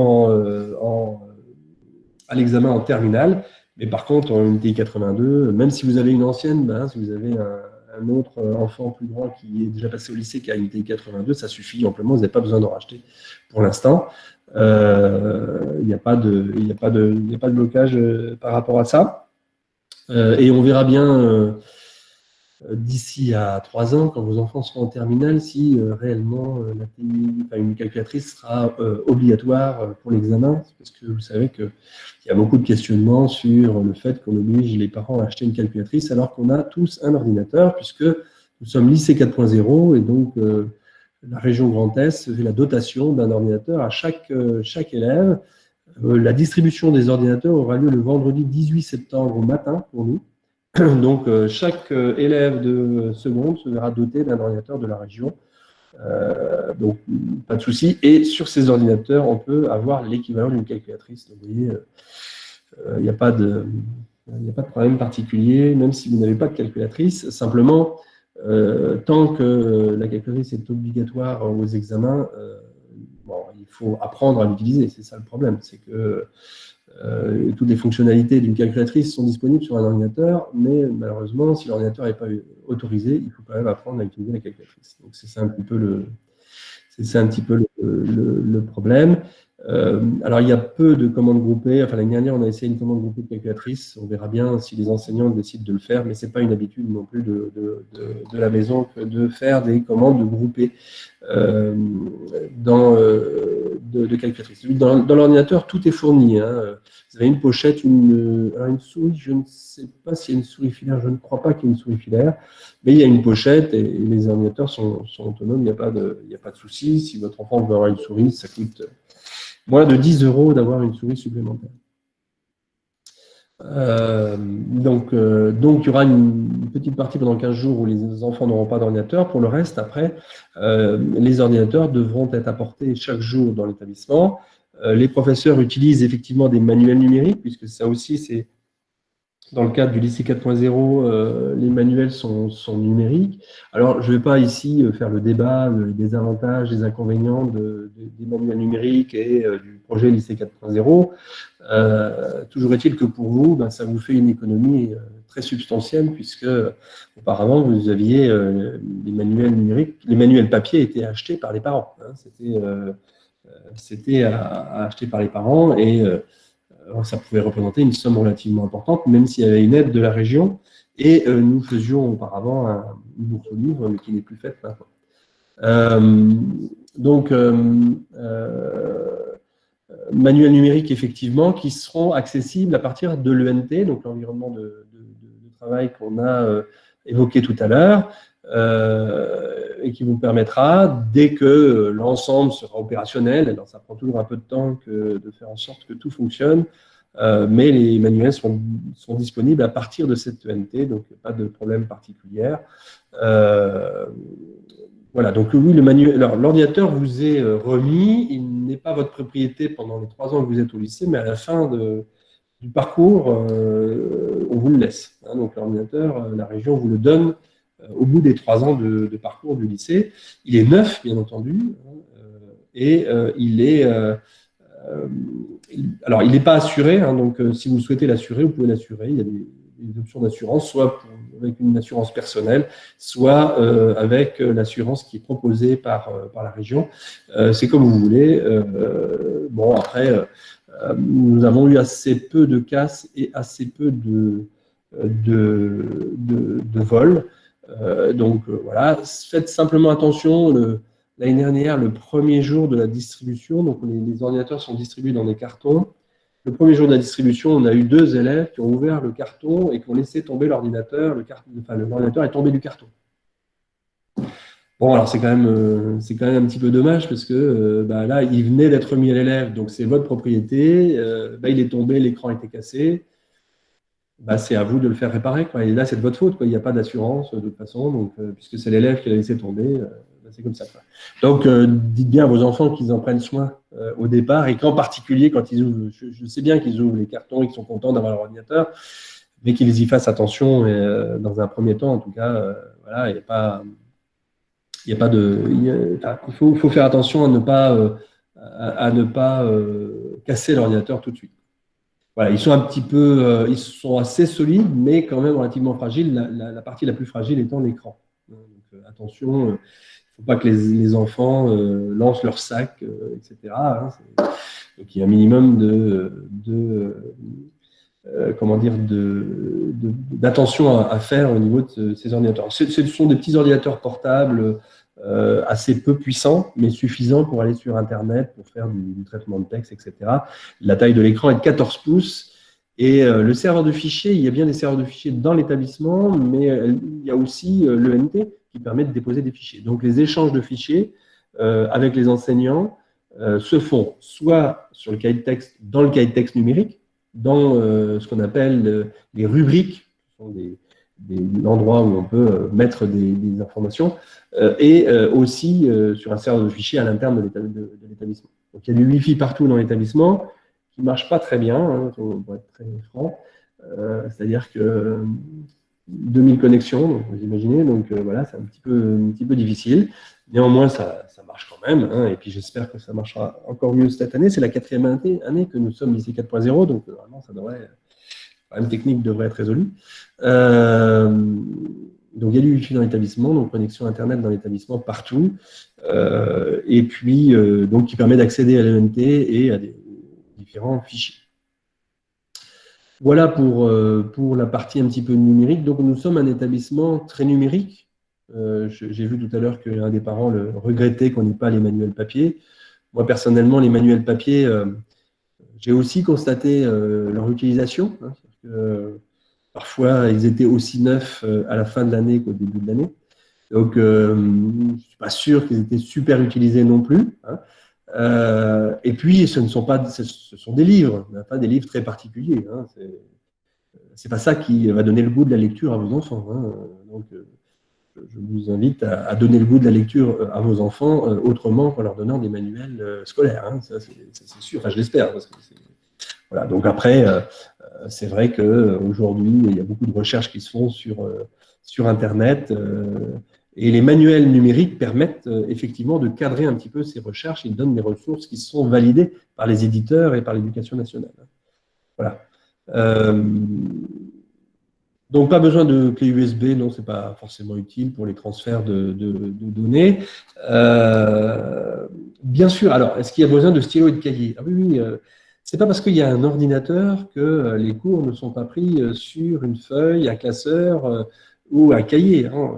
l'examen en terminale. Mais par contre, une TI 82, même si vous avez une ancienne, si vous avez un autre enfant plus grand qui est déjà passé au lycée, qui a une TI 82, ça suffit amplement, vous n'avez pas besoin d'en racheter pour l'instant. Il n'y a pas de blocage par rapport à ça. Et on verra bien d'ici à 3 ans, quand vos enfants seront en terminale, si réellement une calculatrice sera obligatoire pour l'examen, parce que vous savez qu'il y a beaucoup de questionnements sur le fait qu'on oblige les parents à acheter une calculatrice alors qu'on a tous un ordinateur, puisque nous sommes lycée 4.0 et donc la région Grand Est fait la dotation d'un ordinateur à chaque élève. La distribution des ordinateurs aura lieu le vendredi 18 septembre au matin pour nous. Donc, chaque élève de seconde se verra doté d'un ordinateur de la région. Donc, pas de souci. Et sur ces ordinateurs, on peut avoir l'équivalent d'une calculatrice. Donc, vous voyez, il n'y a pas de problème particulier, même si vous n'avez pas de calculatrice. Simplement, tant que la calculatrice est obligatoire aux examens, il faut apprendre à l'utiliser. C'est ça le problème. C'est que toutes les fonctionnalités d'une calculatrice sont disponibles sur un ordinateur, mais malheureusement, si l'ordinateur n'est pas autorisé, il faut quand même apprendre à utiliser la calculatrice. Donc c'est un petit peu le problème. Alors il y a peu de commandes groupées. Enfin, l'année dernière, on a essayé une commande groupée de calculatrice. On verra bien si les enseignants décident de le faire, mais c'est pas une habitude non plus de la maison que de faire des commandes groupées de calculatrice. Dans l'ordinateur, tout est fourni. Hein. Vous avez une pochette, une souris. Je ne sais pas s'il y a une souris filaire. Je ne crois pas qu'il y ait une souris filaire, mais il y a une pochette et les ordinateurs sont autonomes. Il n'y a pas de souci. Si votre enfant veut avoir une souris, ça coûte moins de 10 € d'avoir une souris supplémentaire. Donc, il y aura une petite partie pendant 15 jours où les enfants n'auront pas d'ordinateur. Pour le reste, après, les ordinateurs devront être apportés chaque jour dans l'établissement. Les professeurs utilisent effectivement des manuels numériques, puisque ça aussi, c'est dans le cadre du lycée 4.0, les manuels sont numériques. Alors, je ne vais pas ici faire le débat des avantages, des inconvénients des manuels numériques et du projet lycée 4.0. Toujours est-il que pour vous, ça vous fait une économie très substantielle, puisque auparavant, vous aviez les manuels numériques, les manuels papier étaient achetés par les parents. Hein, c'était à acheter par les parents et ça pouvait représenter une somme relativement importante, même s'il y avait une aide de la région. Et nous faisions auparavant une bourse au livre, mais qui n'est plus faite maintenant. Manuels numériques, effectivement, qui seront accessibles à partir de l'ENT, donc l'environnement de travail qu'on a évoqué tout à l'heure, et qui vous permettra, dès que l'ensemble sera opérationnel, alors ça prend toujours un peu de temps de faire en sorte que tout fonctionne, mais les manuels sont disponibles à partir de cette ENT, donc pas de problème particulier. Voilà, donc oui, l'ordinateur vous est remis, il n'est pas votre propriété pendant les 3 ans que vous êtes au lycée, mais à la fin du parcours, on vous le laisse. Hein, donc l'ordinateur, la région vous le donne au bout des 3 ans de parcours du lycée. Il est neuf, bien entendu, et il est... alors, il n'est pas assuré, hein, donc si vous souhaitez l'assurer, vous pouvez l'assurer. Il y a des options d'assurance, soit avec une assurance personnelle, soit avec l'assurance qui est proposée par la région. C'est comme vous voulez. Bon, après, nous avons eu assez peu de casses et assez peu de vols. Donc, voilà, faites simplement attention. L'année dernière, le premier jour de la distribution, donc les ordinateurs sont distribués dans des cartons. Le premier jour de la distribution, on a eu 2 élèves qui ont ouvert le carton et qui ont laissé tomber l'ordinateur. L'ordinateur est tombé du carton. Bon, alors c'est quand même un petit peu dommage parce que là, il venait d'être remis à l'élève, donc c'est votre propriété. Il est tombé, l'écran était cassé. C'est à vous de le faire réparer, quoi. Et là, c'est de votre faute, quoi. Il n'y a pas d'assurance de toute façon, donc puisque c'est l'élève qui l'a laissé tomber. C'est comme ça. Donc, dites bien à vos enfants qu'ils en prennent soin au départ et qu'en particulier, quand ils ouvrent, je sais bien qu'ils ouvrent les cartons et qu'ils sont contents d'avoir leur ordinateur, mais qu'ils y fassent attention. Et, dans un premier temps, en tout cas, voilà, il faut faire attention à ne pas casser l'ordinateur tout de suite. voilà, ils sont un petit peu, ils sont assez solides, mais quand même relativement fragiles. La partie la plus fragile étant l'écran. Donc, attention, il ne faut pas que les enfants lancent leur sac, etc. Hein, donc, il y a un minimum comment dire, d'attention à faire au niveau de ces ordinateurs. Ce sont des petits ordinateurs portables assez peu puissants, mais suffisants pour aller sur Internet, pour faire du traitement de texte, etc. La taille de l'écran est de 14 pouces. Et le serveur de fichiers, il y a bien des serveurs de fichiers dans l'établissement, mais il y a aussi l'ENT qui permet de déposer des fichiers. Donc les échanges de fichiers avec les enseignants se font soit sur le cahier de texte, dans le cahier de texte numérique, dans ce qu'on appelle les rubriques, qui sont des endroits où on peut mettre des informations, et aussi sur un serveur de fichiers à l'interne de l'établissement. Donc il y a du Wi-Fi partout dans l'établissement, qui ne marche pas très bien, hein, pour être très franc. C'est-à-dire que 2000 connexions, donc, vous imaginez, donc voilà, c'est un petit peu difficile. Néanmoins, ça marche quand même, hein, et puis j'espère que ça marchera encore mieux cette année. C'est la 4e année que nous sommes lycée 4.0, donc vraiment, le problème technique devrait être résolu. Donc il y a du Wi-Fi dans l'établissement, donc connexion Internet dans l'établissement partout, et puis donc qui permet d'accéder à l'ENT et à des différents fichiers. Voilà pour la partie un petit peu numérique. Donc nous sommes un établissement très numérique. J'ai vu tout à l'heure qu'un des parents le regrettait qu'on n'ait pas les manuels papier. Moi personnellement, les manuels papier, j'ai aussi constaté leur utilisation. Hein, parfois, ils étaient aussi neufs à la fin de l'année qu'au début de l'année. Donc, je ne suis pas sûr qu'ils étaient super utilisés non plus. Hein. Et puis, ce sont des livres, pas des livres très particuliers. Hein. C'est pas ça qui va donner le goût de la lecture à vos enfants. Hein. Donc, je vous invite à donner le goût de la lecture à vos enfants autrement qu'en leur donnant des manuels scolaires. Hein. Ça, c'est sûr. Enfin, je l'espère. Voilà. Donc après, c'est vrai qu'aujourd'hui, il y a beaucoup de recherches qui se font sur Internet. Et les manuels numériques permettent effectivement de cadrer un petit peu ces recherches. Ils donnent des ressources qui sont validées par les éditeurs et par l'Éducation nationale. Voilà. Donc, pas besoin de clé USB, non, ce n'est pas forcément utile pour les transferts de données. Bien sûr, alors, est-ce qu'il y a besoin de stylo et de cahier? Ah oui, c'est pas parce qu'il y a un ordinateur que les cours ne sont pas pris sur une feuille, un classeur ou un cahier. Hein.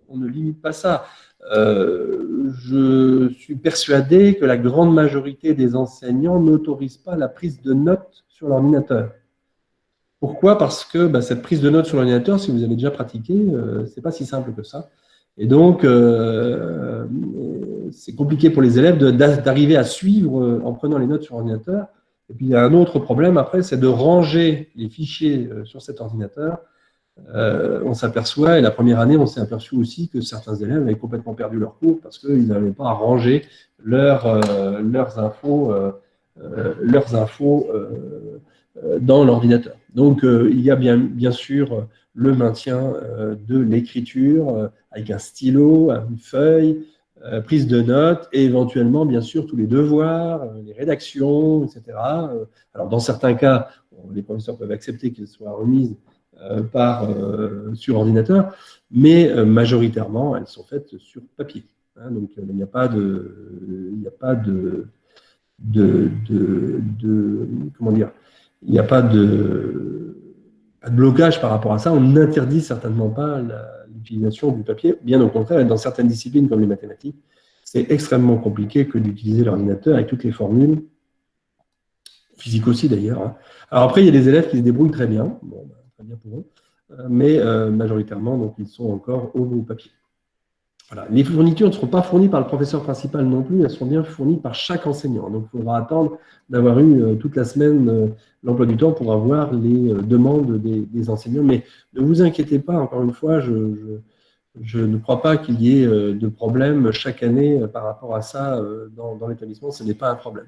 On ne limite pas ça. Je suis persuadé que la grande majorité des enseignants n'autorisent pas la prise de notes sur l'ordinateur. Pourquoi? Parce que cette prise de notes sur l'ordinateur, si vous avez déjà pratiqué, c'est pas si simple que ça. Et donc, c'est compliqué pour les élèves d'arriver à suivre en prenant les notes sur l'ordinateur. Et puis, il y a un autre problème après, c'est de ranger les fichiers sur cet ordinateur. On s'aperçoit, et la première année, on s'est aperçu aussi que certains élèves avaient complètement perdu leur cours parce qu'ils n'avaient pas à ranger leurs infos dans l'ordinateur. Donc, il y a bien sûr le maintien de l'écriture avec un stylo, une feuille, prise de notes et éventuellement, bien sûr, tous les devoirs, les rédactions, etc. Alors, dans certains cas, les professeurs peuvent accepter qu'elles soient remises sur ordinateur, mais majoritairement, elles sont faites sur papier. Hein, donc, il n'y a pas comment dire, il n'y a pas de blocage par rapport à ça. On n'interdit certainement pas l'utilisation du papier. Bien au contraire, dans certaines disciplines comme les mathématiques, c'est extrêmement compliqué que d'utiliser l'ordinateur avec toutes les formules, physique aussi d'ailleurs. Hein. Alors après, il y a des élèves qui se débrouillent très bien, bon, très bien pour eux, mais majoritairement, donc, ils sont encore au papier. Voilà. Les fournitures ne seront pas fournies par le professeur principal non plus, elles seront bien fournies par chaque enseignant. Donc, il faudra attendre d'avoir eu toute la semaine l'emploi du temps pour avoir les demandes des enseignants. Mais ne vous inquiétez pas, encore une fois, je ne crois pas qu'il y ait de problème chaque année par rapport à ça dans l'établissement. Ce n'est pas un problème.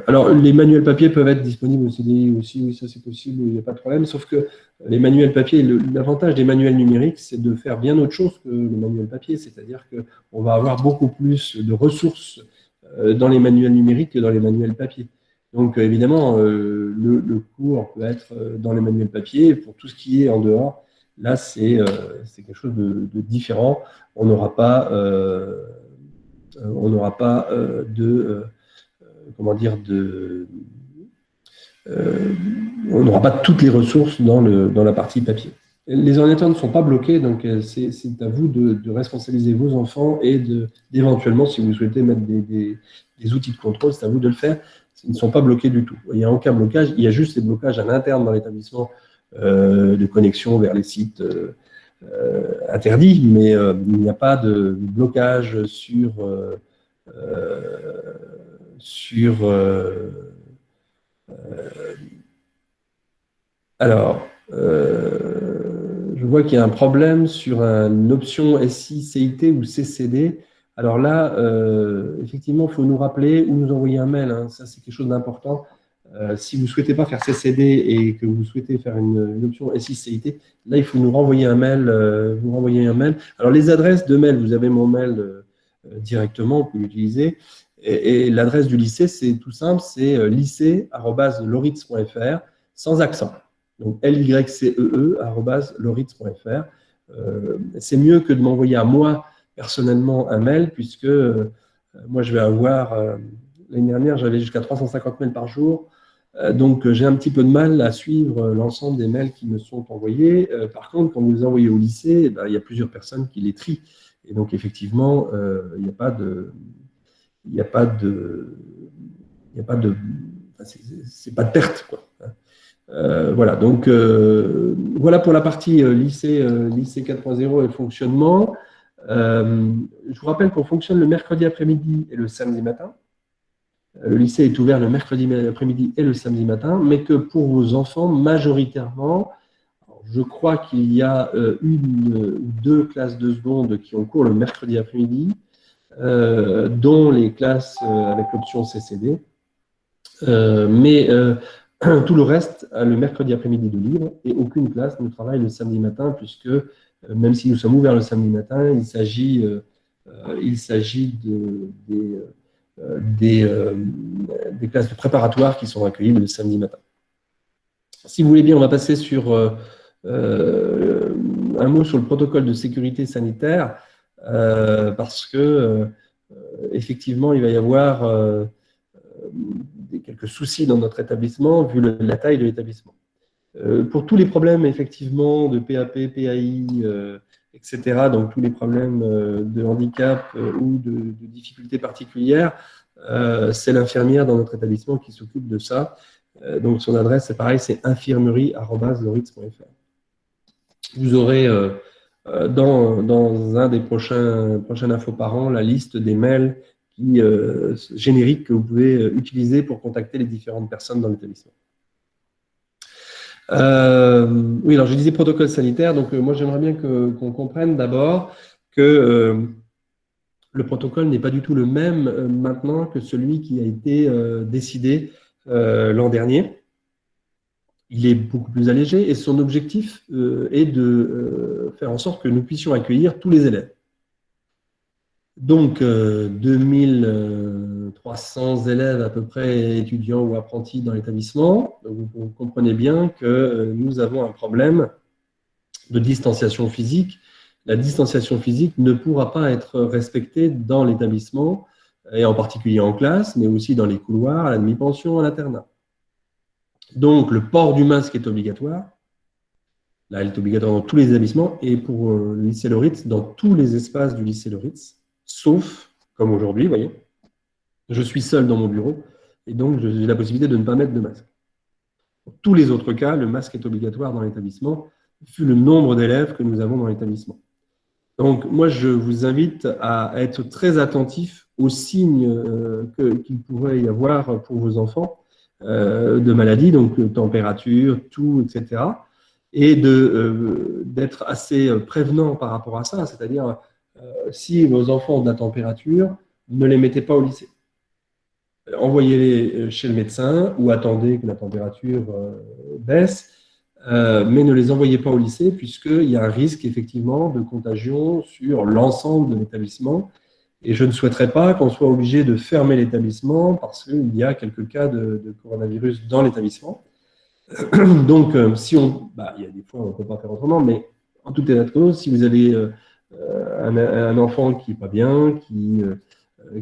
Alors, les manuels papier peuvent être disponibles au CDI aussi, oui, ça c'est possible, il n'y a pas de problème, sauf que les manuels papier, l'avantage des manuels numériques, c'est de faire bien autre chose que le manuel papier, c'est-à-dire qu'on va avoir beaucoup plus de ressources dans les manuels numériques que dans les manuels papier. Donc, évidemment, le cours peut être dans les manuels papier. Pour tout ce qui est en dehors, là, c'est quelque chose de différent. On n'aura pas, comment dire, on n'aura pas toutes les ressources dans la partie papier. Les ordinateurs ne sont pas bloqués, donc c'est à vous de responsabiliser vos enfants et d'éventuellement, si vous souhaitez mettre des outils de contrôle, c'est à vous de le faire. Ils ne sont pas bloqués du tout. Il n'y a aucun blocage, il y a juste des blocages à l'interne dans l'établissement de connexion vers les sites interdits, mais il n'y a pas de blocage alors, je vois qu'il y a un problème sur une option SI, CIT ou CCD. Alors là, effectivement, il faut nous rappeler ou nous envoyer un mail. Hein. Ça, c'est quelque chose d'important. Si vous ne souhaitez pas faire CCD et que vous souhaitez faire une option SI, CIT, là, il faut nous renvoyer un mail. Vous renvoyer un mail. Alors, les adresses de mail, vous avez mon mail directement, vous pouvez l'utiliser. Et l'adresse du lycée, c'est tout simple, c'est lycée@loritz.fr sans accent. Donc lycee@loritz.fr. C'est mieux que de m'envoyer à moi personnellement un mail, puisque moi je vais avoir, l'année dernière j'avais jusqu'à 350 mails par jour, donc j'ai un petit peu de mal à suivre l'ensemble des mails qui me sont envoyés. Par contre, quand vous les envoyez au lycée, il y a plusieurs personnes qui les trient. Et donc effectivement, il n'y a pas de... c'est pas de perte, quoi. Voilà, donc voilà pour la partie lycée 4.0 et fonctionnement. Je vous rappelle qu'on fonctionne le mercredi après-midi et le samedi matin. Le lycée est ouvert le mercredi après-midi et le samedi matin, mais que pour vos enfants, majoritairement, je crois qu'il y a une ou deux classes de seconde qui ont cours le mercredi après-midi, dont les classes avec l'option CCD. Mais tout le reste a le mercredi après-midi de libre et aucune classe ne travaille le samedi matin, puisque même si nous sommes ouverts le samedi matin, il s'agit des classes de préparatoire qui sont accueillies le samedi matin. Si vous voulez bien, on va passer sur un mot sur le protocole de sécurité sanitaire, parce que effectivement, il va y avoir quelques soucis dans notre établissement, vu la taille de l'établissement. Pour tous les problèmes, effectivement, de PAP, PAI, etc., donc tous les problèmes de handicap ou de difficultés particulières, c'est l'infirmière dans notre établissement qui s'occupe de ça. Donc son adresse, c'est pareil, c'est infirmerie@loritz.fr. Vous aurez dans un des prochaines infos par an la liste des mails génériques que vous pouvez utiliser pour contacter les différentes personnes dans l'établissement. Oui, alors je disais protocole sanitaire, donc moi j'aimerais bien qu'on comprenne d'abord que le protocole n'est pas du tout le même maintenant que celui qui a été décidé l'an dernier. Il est beaucoup plus allégé et son objectif est de faire en sorte que nous puissions accueillir tous les élèves. Donc, 2300 élèves à peu près, étudiants ou apprentis dans l'établissement. Vous comprenez bien que nous avons un problème de distanciation physique. La distanciation physique ne pourra pas être respectée dans l'établissement, et en particulier en classe, mais aussi dans les couloirs, à la demi-pension, à l'internat. Donc, le port du masque est obligatoire. Là, il est obligatoire dans tous les établissements, et pour le lycée Loritz, dans tous les espaces du lycée Loritz, sauf, comme aujourd'hui, vous voyez, je suis seul dans mon bureau, et donc j'ai la possibilité de ne pas mettre de masque. Pour tous les autres cas, le masque est obligatoire dans l'établissement, vu le nombre d'élèves que nous avons dans l'établissement. Donc, moi, je vous invite à être très attentif aux signes qu'il pourrait y avoir pour vos enfants de maladie, donc température, toux, etc., et d'être assez prévenant par rapport à ça, c'est-à-dire si vos enfants ont de la température, ne les mettez pas au lycée. Envoyez-les chez le médecin ou attendez que la température baisse, mais ne les envoyez pas au lycée puisqu'il y a un risque effectivement de contagion sur l'ensemble de l'établissement. Et je ne souhaiterais pas qu'on soit obligé de fermer l'établissement parce qu'il y a quelques cas de coronavirus dans l'établissement. Donc, il y a des fois on ne peut pas faire autrement, mais en tout état de cause, si vous avez un enfant qui n'est pas bien,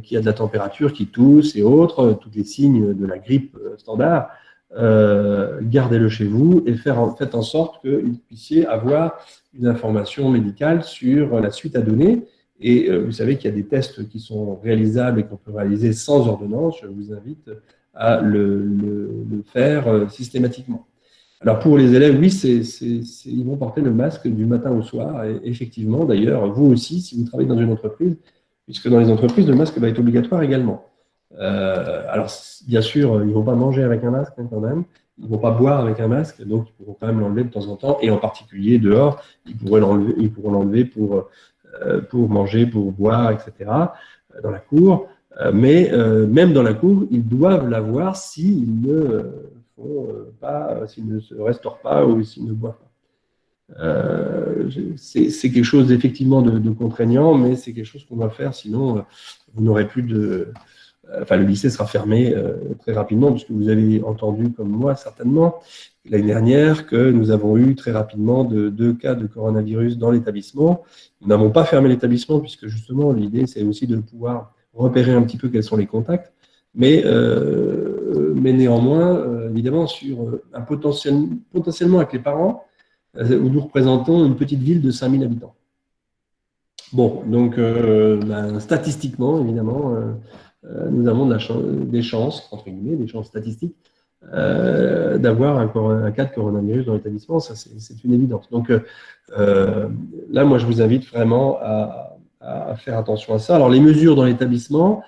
qui a de la température, qui tousse et autres, tous les signes de la grippe standard, gardez-le chez vous et faites en sorte que vous puissiez avoir une information médicale sur la suite à donner. Et vous savez qu'il y a des tests qui sont réalisables et qu'on peut réaliser sans ordonnance. Je vous invite à le faire systématiquement. Alors pour les élèves, oui, ils vont porter le masque du matin au soir. Et effectivement, d'ailleurs, vous aussi, si vous travaillez dans une entreprise, puisque dans les entreprises, le masque va être obligatoire également. Alors, bien sûr, ils ne vont pas manger avec un masque quand même, ils ne vont pas boire avec un masque, donc ils pourront quand même l'enlever de temps en temps, et en particulier dehors, ils pourront l'enlever pour manger, pour boire, etc., dans la cour. Mais même dans la cour, ils doivent l'avoir s'ils ne s'ils ne se restaurent pas ou s'ils ne boivent pas. C'est quelque chose effectivement de contraignant, mais c'est quelque chose qu'on doit faire, sinon vous n'aurez plus de... Enfin, le lycée sera fermé très rapidement, puisque vous avez entendu, comme moi certainement, l'année dernière, que nous avons eu très rapidement deux cas de coronavirus dans l'établissement. Nous n'avons pas fermé l'établissement, puisque justement, l'idée, c'est aussi de pouvoir repérer un petit peu quels sont les contacts, mais néanmoins, évidemment, sur potentiellement avec les parents, nous représentons une petite ville de 5000 habitants. Bon, donc, statistiquement, évidemment, nous avons des chances, entre guillemets, des chances statistiques, d'avoir un cas de coronavirus dans l'établissement, ça c'est une évidence. Donc là, moi, je vous invite vraiment à faire attention à ça. Alors, les mesures dans l'établissement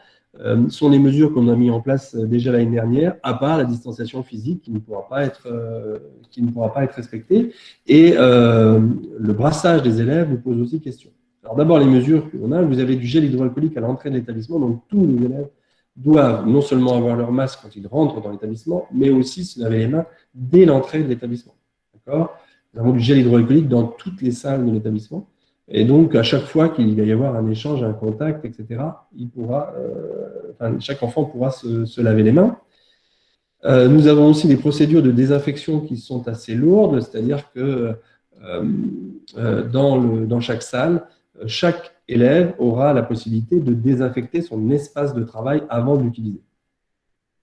sont les mesures qu'on a mis en place déjà l'année dernière, à part la distanciation physique qui ne pourra pas être respectée. Et le brassage des élèves nous pose aussi question. Alors d'abord, les mesures qu'on a, vous avez du gel hydroalcoolique à l'entrée de l'établissement, donc tous les élèves doivent non seulement avoir leur masque quand ils rentrent dans l'établissement, mais aussi se laver les mains dès l'entrée de l'établissement. D'accord ? Nous avons du gel hydroalcoolique dans toutes les salles de l'établissement, et donc à chaque fois qu'il va y avoir un échange, un contact, etc., chaque enfant pourra se laver les mains. Nous avons aussi des procédures de désinfection qui sont assez lourdes, c'est-à-dire que dans chaque salle, chaque élève aura la possibilité de désinfecter son espace de travail avant de l'utiliser.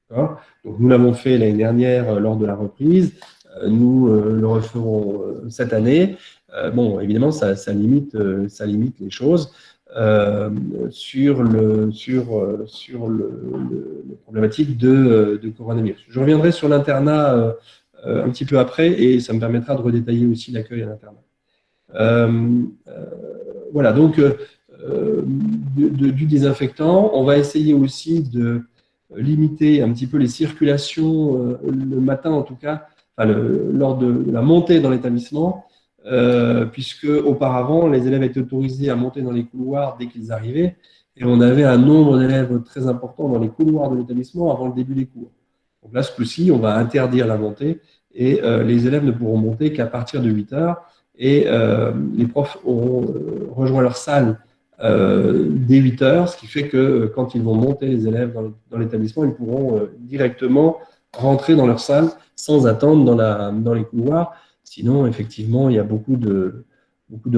Donc, nous l'avons fait l'année dernière lors de la reprise. Nous le referons cette année. Bon, évidemment, ça limite les choses sur le problématique de coronavirus. Je reviendrai sur l'internat un petit peu après et ça me permettra de redétailler aussi l'accueil à l'internat. Voilà, donc du désinfectant. On va essayer aussi de limiter un petit peu les circulations le matin en tout cas, lors de la montée dans l'établissement, puisque auparavant les élèves étaient autorisés à monter dans les couloirs dès qu'ils arrivaient et on avait un nombre d'élèves très important dans les couloirs de l'établissement avant le début des cours. Donc là, ce coup-ci, on va interdire la montée et les élèves ne pourront monter qu'à partir de 8 heures. Et les profs auront rejoint leur salle dès 8 heures, ce qui fait que quand ils vont monter les élèves dans l'établissement, ils pourront directement rentrer dans leur salle sans attendre dans les couloirs. Sinon, effectivement, il y a beaucoup de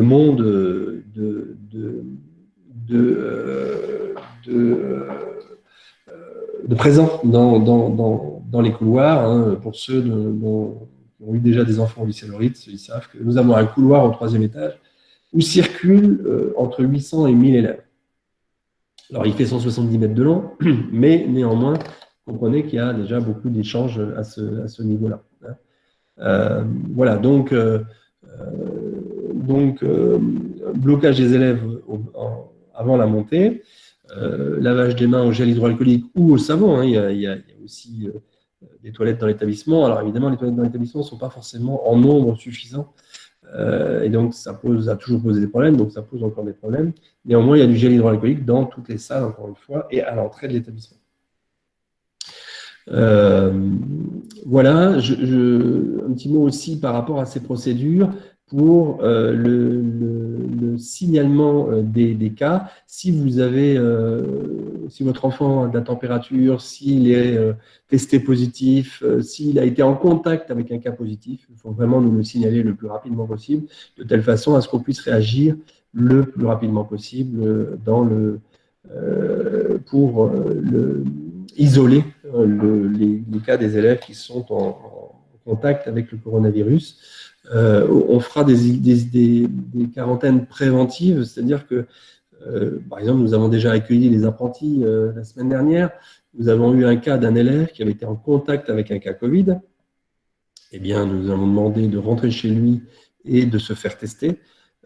monde de présents dans les couloirs. Hein, pour ceux qui ont eu déjà des enfants au lycée Loritz, ils savent que nous avons un couloir au 3e étage où circulent entre 800 et 1000 élèves. Alors, il fait 170 mètres de long, mais néanmoins, comprenez qu'il y a déjà beaucoup d'échanges à ce niveau-là. Voilà, donc blocage des élèves avant la montée, lavage des mains au gel hydroalcoolique ou au savon. Hein, il y a aussi des toilettes dans l'établissement. Alors évidemment, les toilettes dans l'établissement ne sont pas forcément en nombre suffisant. Et donc, ça a toujours posé des problèmes, donc ça pose encore des problèmes. Néanmoins, il y a du gel hydroalcoolique dans toutes les salles, encore une fois, et à l'entrée de l'établissement. Voilà, un petit mot aussi par rapport à ces procédures pour le signalement des cas. Si vous avez, si votre enfant a de la température, s'il est testé positif, s'il a été en contact avec un cas positif, il faut vraiment nous le signaler le plus rapidement possible, de telle façon à ce qu'on puisse réagir le plus rapidement possible pour isoler les cas des élèves qui sont en contact avec le coronavirus. On fera des quarantaines préventives, c'est-à-dire que, par exemple, nous avons déjà accueilli les apprentis la semaine dernière. Nous avons eu un cas d'un élève qui avait été en contact avec un cas Covid. Eh bien, nous avons demandé de rentrer chez lui et de se faire tester.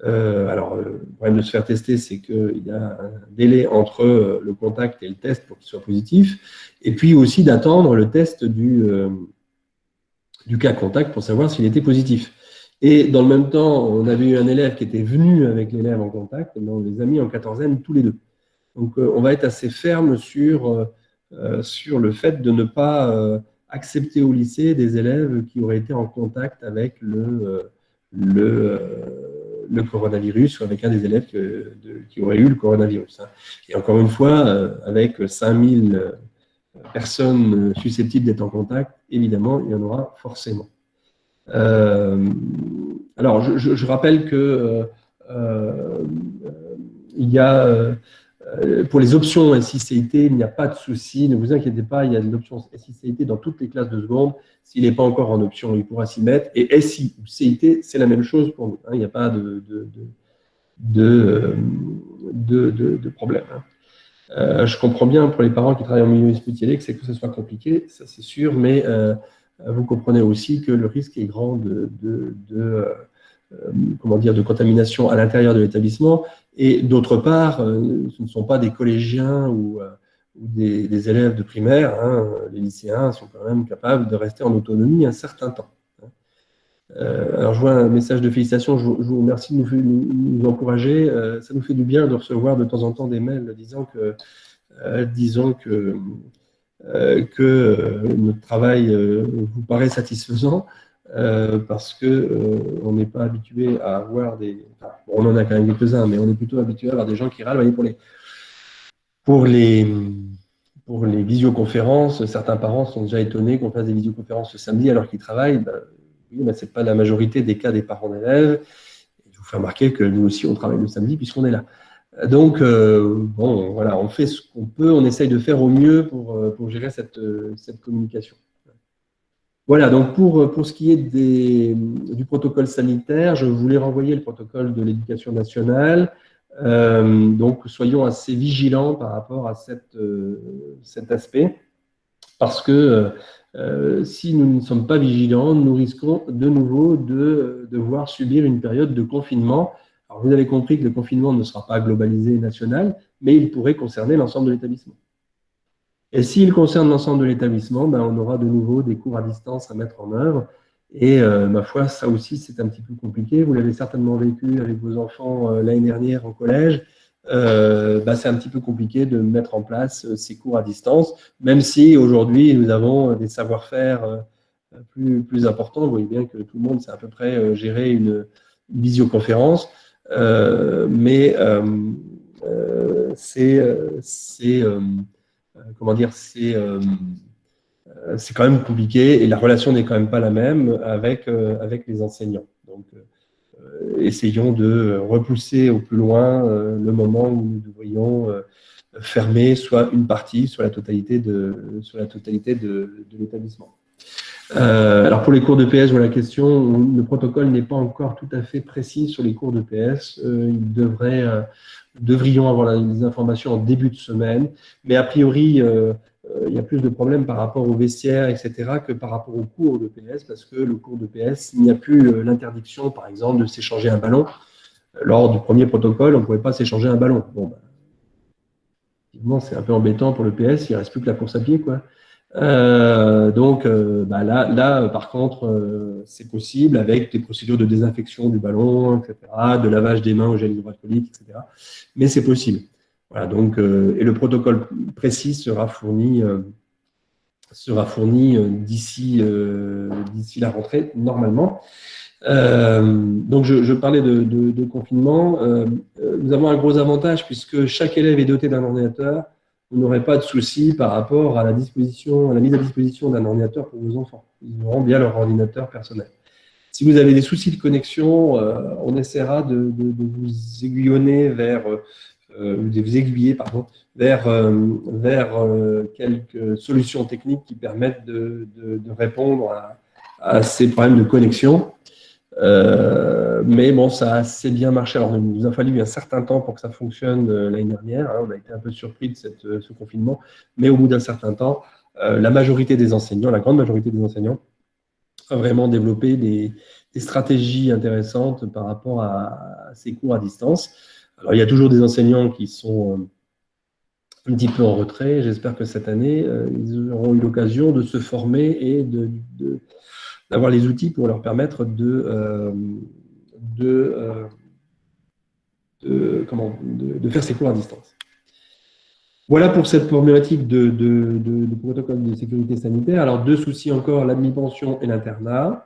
Alors, le problème de se faire tester, c'est qu'il y a un délai entre le contact et le test pour qu'il soit positif, et puis aussi d'attendre le test du cas contact pour savoir s'il était positif. Et dans le même temps, on avait eu un élève qui était venu avec l'élève en contact, et on les a mis en quatorzaine tous les deux. Donc, on va être assez ferme sur le fait de ne pas accepter au lycée des élèves qui auraient été en contact avec le coronavirus ou avec un des élèves qui aurait eu le coronavirus. Et encore une fois, avec 5000 personnes susceptibles d'être en contact, évidemment, il y en aura forcément. Alors, je rappelle que il y a pour les options SI-CIT, il n'y a pas de souci, ne vous inquiétez pas, il y a l'option SI-CIT dans toutes les classes de seconde. S'il n'est pas encore en option, il pourra s'y mettre. Et SI ou CIT, c'est la même chose pour nous. Il n'y a pas de problème. Je comprends bien pour les parents qui travaillent en milieu hospitalier que ce soit compliqué, ça c'est sûr, mais vous comprenez aussi que le risque est grand de contamination à l'intérieur de l'établissement. Et d'autre part, ce ne sont pas des collégiens ou des élèves de primaire. Les lycéens sont quand même capables de rester en autonomie un certain temps. Alors, je vois un message de félicitations. Je vous remercie de nous encourager. Ça nous fait du bien de recevoir de temps en temps des mails disant que notre travail vous paraît satisfaisant. Parce que on n'est pas habitué à avoir on en a quand même quelques-uns, mais on est plutôt habitué à avoir des gens qui râlent. Pour les visioconférences, certains parents sont déjà étonnés qu'on fasse des visioconférences le samedi alors qu'ils travaillent. Oui, mais c'est pas la majorité des cas des parents d'élèves. Je vous fais remarquer que nous aussi on travaille le samedi puisqu'on est là. Donc, bon, voilà, on fait ce qu'on peut, on essaye de faire au mieux pour gérer cette communication. Voilà, donc pour ce qui est du protocole sanitaire, je voulais renvoyer le protocole de l'éducation nationale. Donc, soyons assez vigilants par rapport à cet aspect, parce que si nous ne sommes pas vigilants, nous risquons de nouveau de devoir subir une période de confinement. Alors, vous avez compris que le confinement ne sera pas globalisé et national, mais il pourrait concerner l'ensemble de l'établissement. Et s'il concerne l'ensemble de l'établissement, on aura de nouveau des cours à distance à mettre en œuvre. Et ma foi, ça aussi, c'est un petit peu compliqué. Vous l'avez certainement vécu avec vos enfants l'année dernière en collège. C'est un petit peu compliqué de mettre en place ces cours à distance, même si aujourd'hui, nous avons des savoir-faire plus importants. Vous voyez bien que tout le monde sait à peu près gérer une visioconférence. Comment dire, c'est quand même compliqué et la relation n'est quand même pas la même avec les enseignants. Donc, essayons de repousser au plus loin le moment où nous devrions fermer soit une partie, soit la totalité de l'établissement. Alors pour les cours de PS, voilà la question. Le protocole n'est pas encore tout à fait précis sur les cours de PS. Devrions avoir les informations en début de semaine, mais a priori, il y a plus de problèmes par rapport aux vestiaires, etc., que par rapport aux cours de PS, parce que le cours de PS, il n'y a plus l'interdiction, par exemple, de s'échanger un ballon. Lors du premier protocole, on ne pouvait pas s'échanger un ballon. Bon, effectivement, c'est un peu embêtant pour le PS, il ne reste plus que la course à pied, quoi. Là, par contre, c'est possible avec des procédures de désinfection du ballon, etc., de lavage des mains au gel hydroalcoolique, etc. Mais c'est possible. Voilà, donc, et le protocole précis sera fourni d'ici la rentrée, normalement. Donc, je parlais de confinement. Nous avons un gros avantage puisque chaque élève est doté d'un ordinateur. Vous n'aurez pas de souci par rapport à la mise à disposition d'un ordinateur pour vos enfants. Ils auront bien leur ordinateur personnel. Si vous avez des soucis de connexion, on essaiera de vous aiguillonner de vous aiguiller, pardon, vers quelques solutions techniques qui permettent de répondre à ces problèmes de connexion. Mais bon, ça a assez bien marché. Alors, il nous a fallu un certain temps pour que ça fonctionne l'année dernière. Hein. On a été un peu surpris de ce confinement, mais au bout d'un certain temps, la majorité des enseignants, la grande majorité des enseignants, a vraiment développé des stratégies intéressantes par rapport à ces cours à distance. Alors, il y a toujours des enseignants qui sont un petit peu en retrait. J'espère que cette année, ils auront eu l'occasion de se former et d'avoir les outils pour leur permettre de faire ces cours à distance. Voilà pour cette problématique de protocole de sécurité sanitaire. Alors, deux soucis encore, l'admi-pension et l'internat.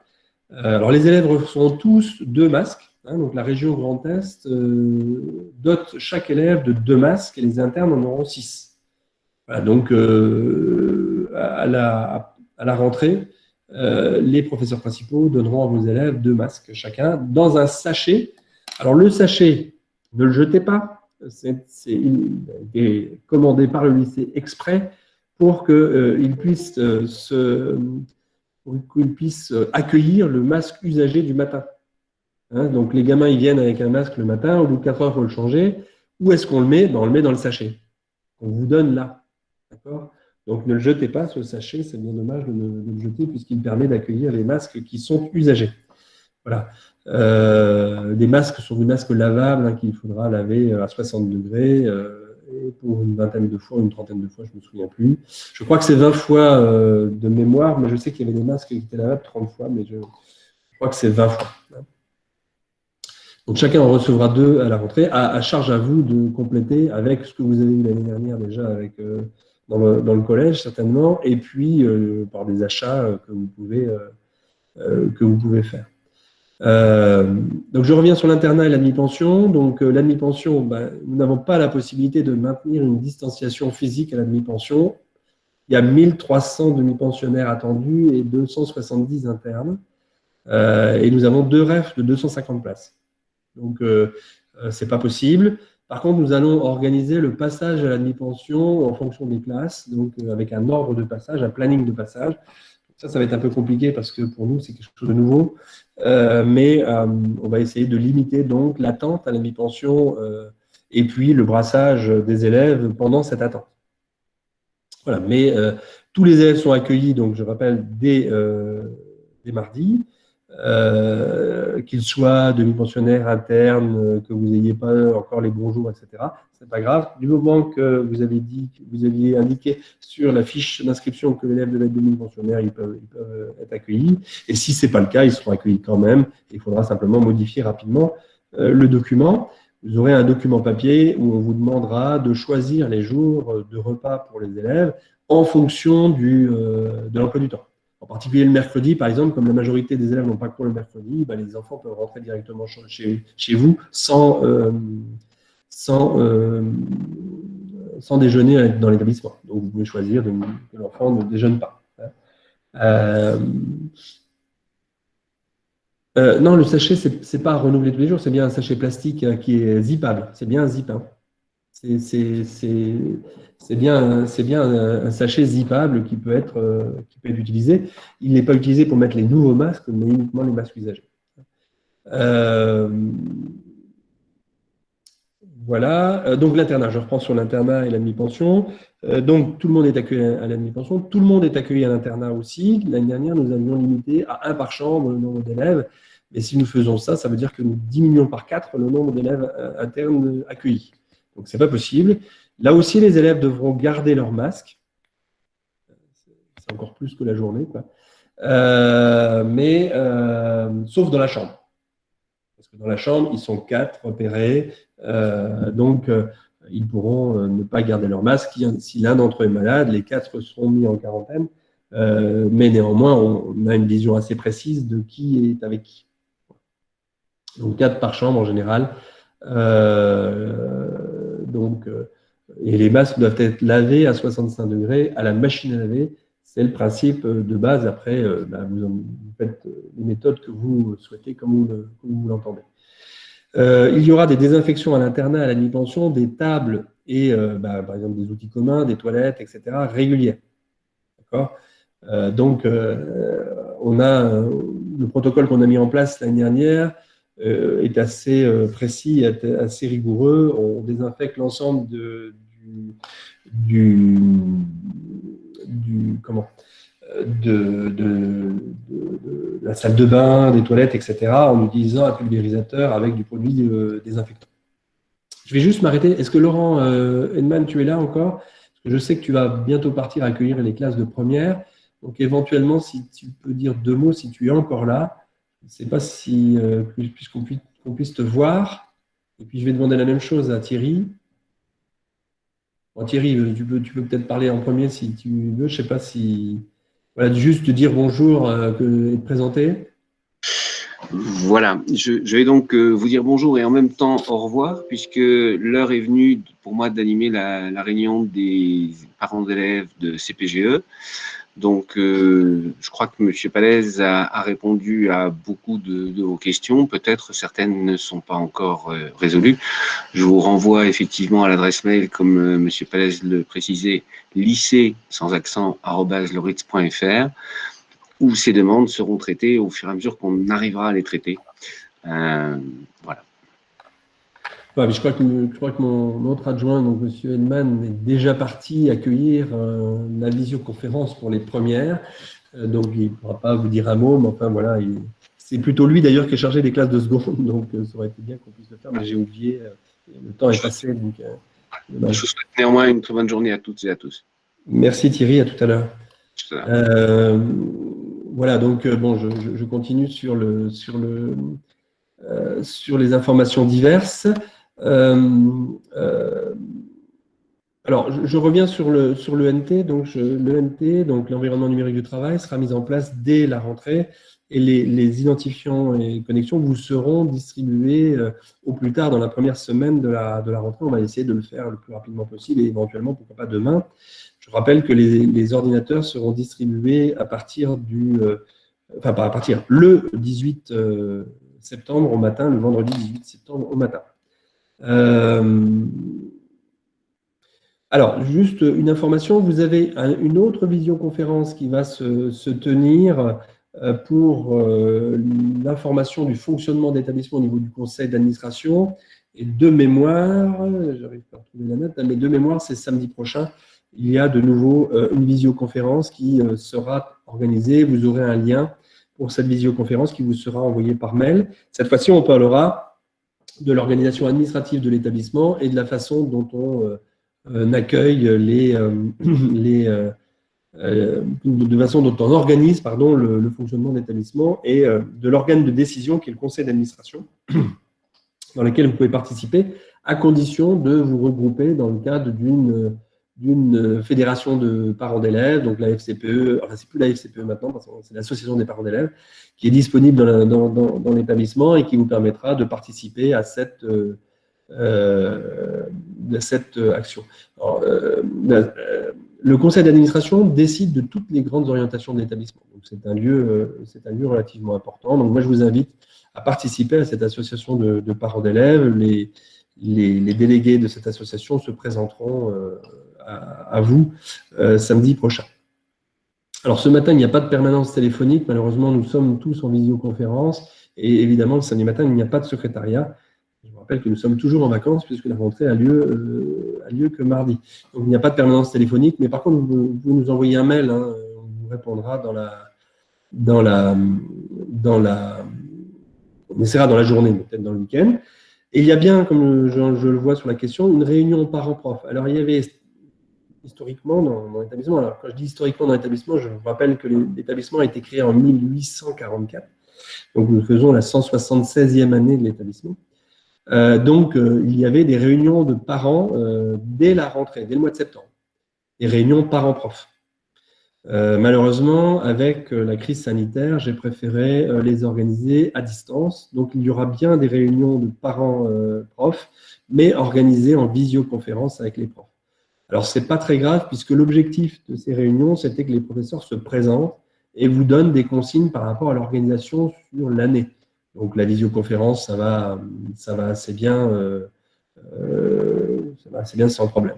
Alors, les élèves reçoivent tous 2 masques. Hein, donc, la région Grand Est dote chaque élève de 2 masques et les internes en auront 6. Voilà, donc, à la rentrée, les professeurs principaux donneront à vos élèves 2 masques chacun dans un sachet. Alors, le sachet, ne le jetez pas. Il a été commandé par le lycée exprès pour qu'il puisse accueillir le masque usagé du matin. Hein, donc, les gamins, ils viennent avec un masque le matin, au bout de 4 heures, il faut le changer. Où est-ce qu'on le met? On le met dans le sachet. On vous donne là. D'accord? Donc, ne le jetez pas, ce sachet, c'est bien dommage de le jeter puisqu'il permet d'accueillir les masques qui sont usagés. Voilà. Des masques sont des masques lavables hein, qu'il faudra laver à 60 degrés et pour une vingtaine de fois, une trentaine de fois, je ne me souviens plus. Je crois que c'est 20 fois de mémoire, mais je sais qu'il y avait des masques qui étaient lavables 30 fois, mais je crois que c'est 20 fois. Donc chacun en recevra 2 à la rentrée. À charge à vous de compléter avec ce que vous avez eu l'année dernière déjà avec, dans le collège certainement, et puis par des achats que vous pouvez faire. Donc je reviens sur l'internat et l'admi-pension. Donc l'admi-pension, nous n'avons pas la possibilité de maintenir une distanciation physique à l'admi-pension. Il y a 1300 demi-pensionnaires attendus et 270 internes. Et nous avons 2 REF de 250 places. Donc c'est pas possible. Par contre, nous allons organiser le passage à l'admi-pension en fonction des classes, donc avec un ordre de passage, un planning de passage. Ça va être un peu compliqué parce que pour nous, c'est quelque chose de nouveau. Mais on va essayer de limiter donc l'attente à la mi-pension et puis le brassage des élèves pendant cette attente. Voilà, mais tous les élèves sont accueillis, donc je rappelle, dès mardi, qu'ils soient demi-pensionnaires, internes, que vous n'ayez pas encore les bonjours, etc. C'est pas grave. Du moment que vous aviez indiqué sur la fiche d'inscription que l'élève devait être demi-pensionnaire, ils peuvent être accueillis. Et si ce n'est pas le cas, ils seront accueillis quand même. Il faudra simplement modifier rapidement le document. Vous aurez un document papier où on vous demandera de choisir les jours de repas pour les élèves en fonction de l'emploi du temps. En particulier le mercredi, par exemple, comme la majorité des élèves n'ont pas cours le mercredi, les enfants peuvent rentrer directement chez vous sans déjeuner dans l'établissement. Donc, vous pouvez choisir que l'enfant ne déjeune pas. Non, le sachet, ce n'est pas à renouveler tous les jours, c'est bien un sachet plastique qui est zippable. C'est bien un zip. Hein. C'est bien un sachet zippable qui peut être utilisé. Il n'est pas utilisé pour mettre les nouveaux masques, mais uniquement les masques usagés. Voilà, donc l'internat, je reprends sur l'internat et l'admi-pension. Donc tout le monde est accueilli à l'admi-pension, tout le monde est accueilli à l'internat aussi. L'année dernière, nous avions limité à 1 par chambre le nombre d'élèves. Mais si nous faisons ça, ça veut dire que nous diminuons par 4 le nombre d'élèves internes accueillis. Donc ce n'est pas possible. Là aussi, les élèves devront garder leur masque. C'est encore plus que la journée, quoi. Sauf dans la chambre. Parce que dans la chambre, ils sont 4 repérés. Donc, ils pourront ne pas garder leur masque. Si l'un d'entre eux est malade, les 4 seront mis en quarantaine. Mais néanmoins, on a une vision assez précise de qui est avec qui. Donc 4 par chambre en général. Et les masques doivent être lavés à 65 degrés à la machine à laver. C'est le principe de base. Après, vous faites les méthodes que vous souhaitez, comme vous l'entendez. Il y aura des désinfections à l'internat, à la mi-pension, des tables et, par exemple, des outils communs, des toilettes, etc., régulières. D'accord ? On a le protocole qu'on a mis en place l'année dernière est assez précis, assez rigoureux. On désinfecte l'ensemble de la salle de bain, des toilettes, etc., en utilisant un pulvérisateur avec du produit désinfectant. Je vais juste m'arrêter. Est-ce que Laurent Edman, tu es là encore? Parce que je sais que tu vas bientôt partir accueillir les classes de première. Donc, éventuellement, si tu peux dire 2 mots, si tu es encore là. Je ne sais pas si, puisqu'on puisse te voir. Et puis, je vais demander la même chose à Thierry. Bon, Thierry, tu peux peut-être parler en premier si tu veux. Je ne sais pas si… Voilà, juste te dire bonjour et te présenter. Voilà, je vais donc vous dire bonjour et en même temps au revoir, puisque l'heure est venue pour moi d'animer la réunion des parents d'élèves de CPGE. Donc, je crois que M. Palaise a répondu à beaucoup de vos questions. Peut-être certaines ne sont pas encore résolues. Je vous renvoie effectivement à l'adresse mail, comme M. Palaise le précisait, lycée sans accent @loritz.fr, où ces demandes seront traitées au fur et à mesure qu'on arrivera à les traiter. Voilà. Ouais, mais je crois que mon autre adjoint, donc M. Edman, est déjà parti accueillir la visioconférence pour les premières. Donc, il ne pourra pas vous dire un mot, mais enfin, voilà. C'est plutôt lui, d'ailleurs, qui est chargé des classes de seconde. Donc, ça aurait été bien qu'on puisse le faire, mais j'ai oublié. Le temps est passé. Donc, je vous souhaite néanmoins une très bonne journée à toutes et à tous. Merci Thierry, à tout à l'heure. Voilà, donc, bon, je continue sur les informations diverses. Alors, je reviens sur l'ENT. Donc, l'ENT, donc l'environnement numérique du travail, sera mis en place dès la rentrée et les identifiants et connexions vous seront distribués au plus tard dans la première semaine de la rentrée. On va essayer de le faire le plus rapidement possible et éventuellement, pourquoi pas demain. Je rappelle que les ordinateurs seront distribués à partir le 18 septembre au matin, le vendredi 18 septembre au matin. Alors, juste une information, vous avez une autre visioconférence qui va se tenir pour l'information du fonctionnement d'établissement au niveau du conseil d'administration. Et de mémoire, j'arrive pas à retrouver la note, mais de mémoire, c'est samedi prochain. Il y a de nouveau une visioconférence qui sera organisée. Vous aurez un lien pour cette visioconférence qui vous sera envoyée par mail. Cette fois-ci, on parlera de l'organisation administrative de l'établissement et de la façon dont on accueille de façon dont on organise le fonctionnement de l'établissement et de l'organe de décision qui est le conseil d'administration dans lequel vous pouvez participer à condition de vous regrouper dans le cadre d'une fédération de parents d'élèves, donc la FCPE, enfin c'est plus la FCPE maintenant, parce que c'est l'association des parents d'élèves, qui est disponible dans l'établissement et qui vous permettra de participer à cette action. Alors, le conseil d'administration décide de toutes les grandes orientations de l'établissement. Donc c'est un lieu relativement important. Donc moi je vous invite à participer à cette association de parents d'élèves. Les délégués de cette association se présenteront à vous samedi prochain. Alors ce matin, il n'y a pas de permanence téléphonique. Malheureusement, nous sommes tous en visioconférence. Et évidemment, le samedi matin, il n'y a pas de secrétariat. Je vous rappelle que nous sommes toujours en vacances puisque la rentrée a lieu que mardi. Donc il n'y a pas de permanence téléphonique. Mais par contre, vous pouvez nous envoyer un mail. On vous répondra on essaiera dans la journée, peut-être dans le week-end. Et il y a bien, comme je le vois sur la question, une réunion parents-prof. Alors, il y avait historiquement dans l'établissement, alors quand je dis historiquement dans l'établissement, je vous rappelle que l'établissement a été créé en 1844. Donc, nous faisons la 176e année de l'établissement. Il y avait des réunions de parents dès la rentrée, dès le mois de septembre. Des réunions parents-prof. Malheureusement, avec la crise sanitaire, j'ai préféré les organiser à distance. Donc, il y aura bien des réunions de parents-profs, mais organisées en visioconférence avec les profs. Alors, ce n'est pas très grave puisque l'objectif de ces réunions, c'était que les professeurs se présentent et vous donnent des consignes par rapport à l'organisation sur l'année. Donc, la visioconférence, ça va assez bien, sans problème.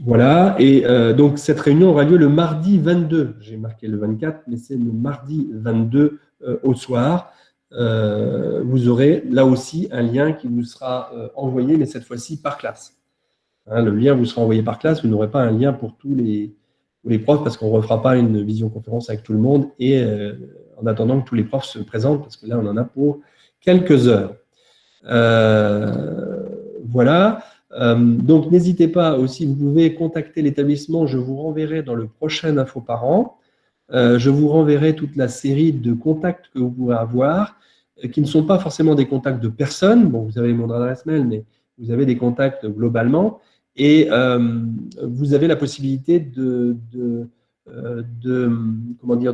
Voilà, et donc cette réunion aura lieu le mardi 22. J'ai marqué le 24, mais c'est le mardi 22 au soir. Vous aurez là aussi un lien qui vous sera envoyé, mais cette fois-ci par classe. Hein, le lien vous sera envoyé par classe, vous n'aurez pas un lien pour tous les profs parce qu'on ne refera pas une visioconférence avec tout le monde et en attendant que tous les profs se présentent, parce que là on en a pour quelques heures. Voilà. Donc, n'hésitez pas aussi, vous pouvez contacter l'établissement, je vous renverrai dans le prochain Info Parents, je vous renverrai toute la série de contacts que vous pouvez avoir, qui ne sont pas forcément des contacts de personnes, bon, vous avez mon adresse mail, mais vous avez des contacts globalement, et vous avez la possibilité de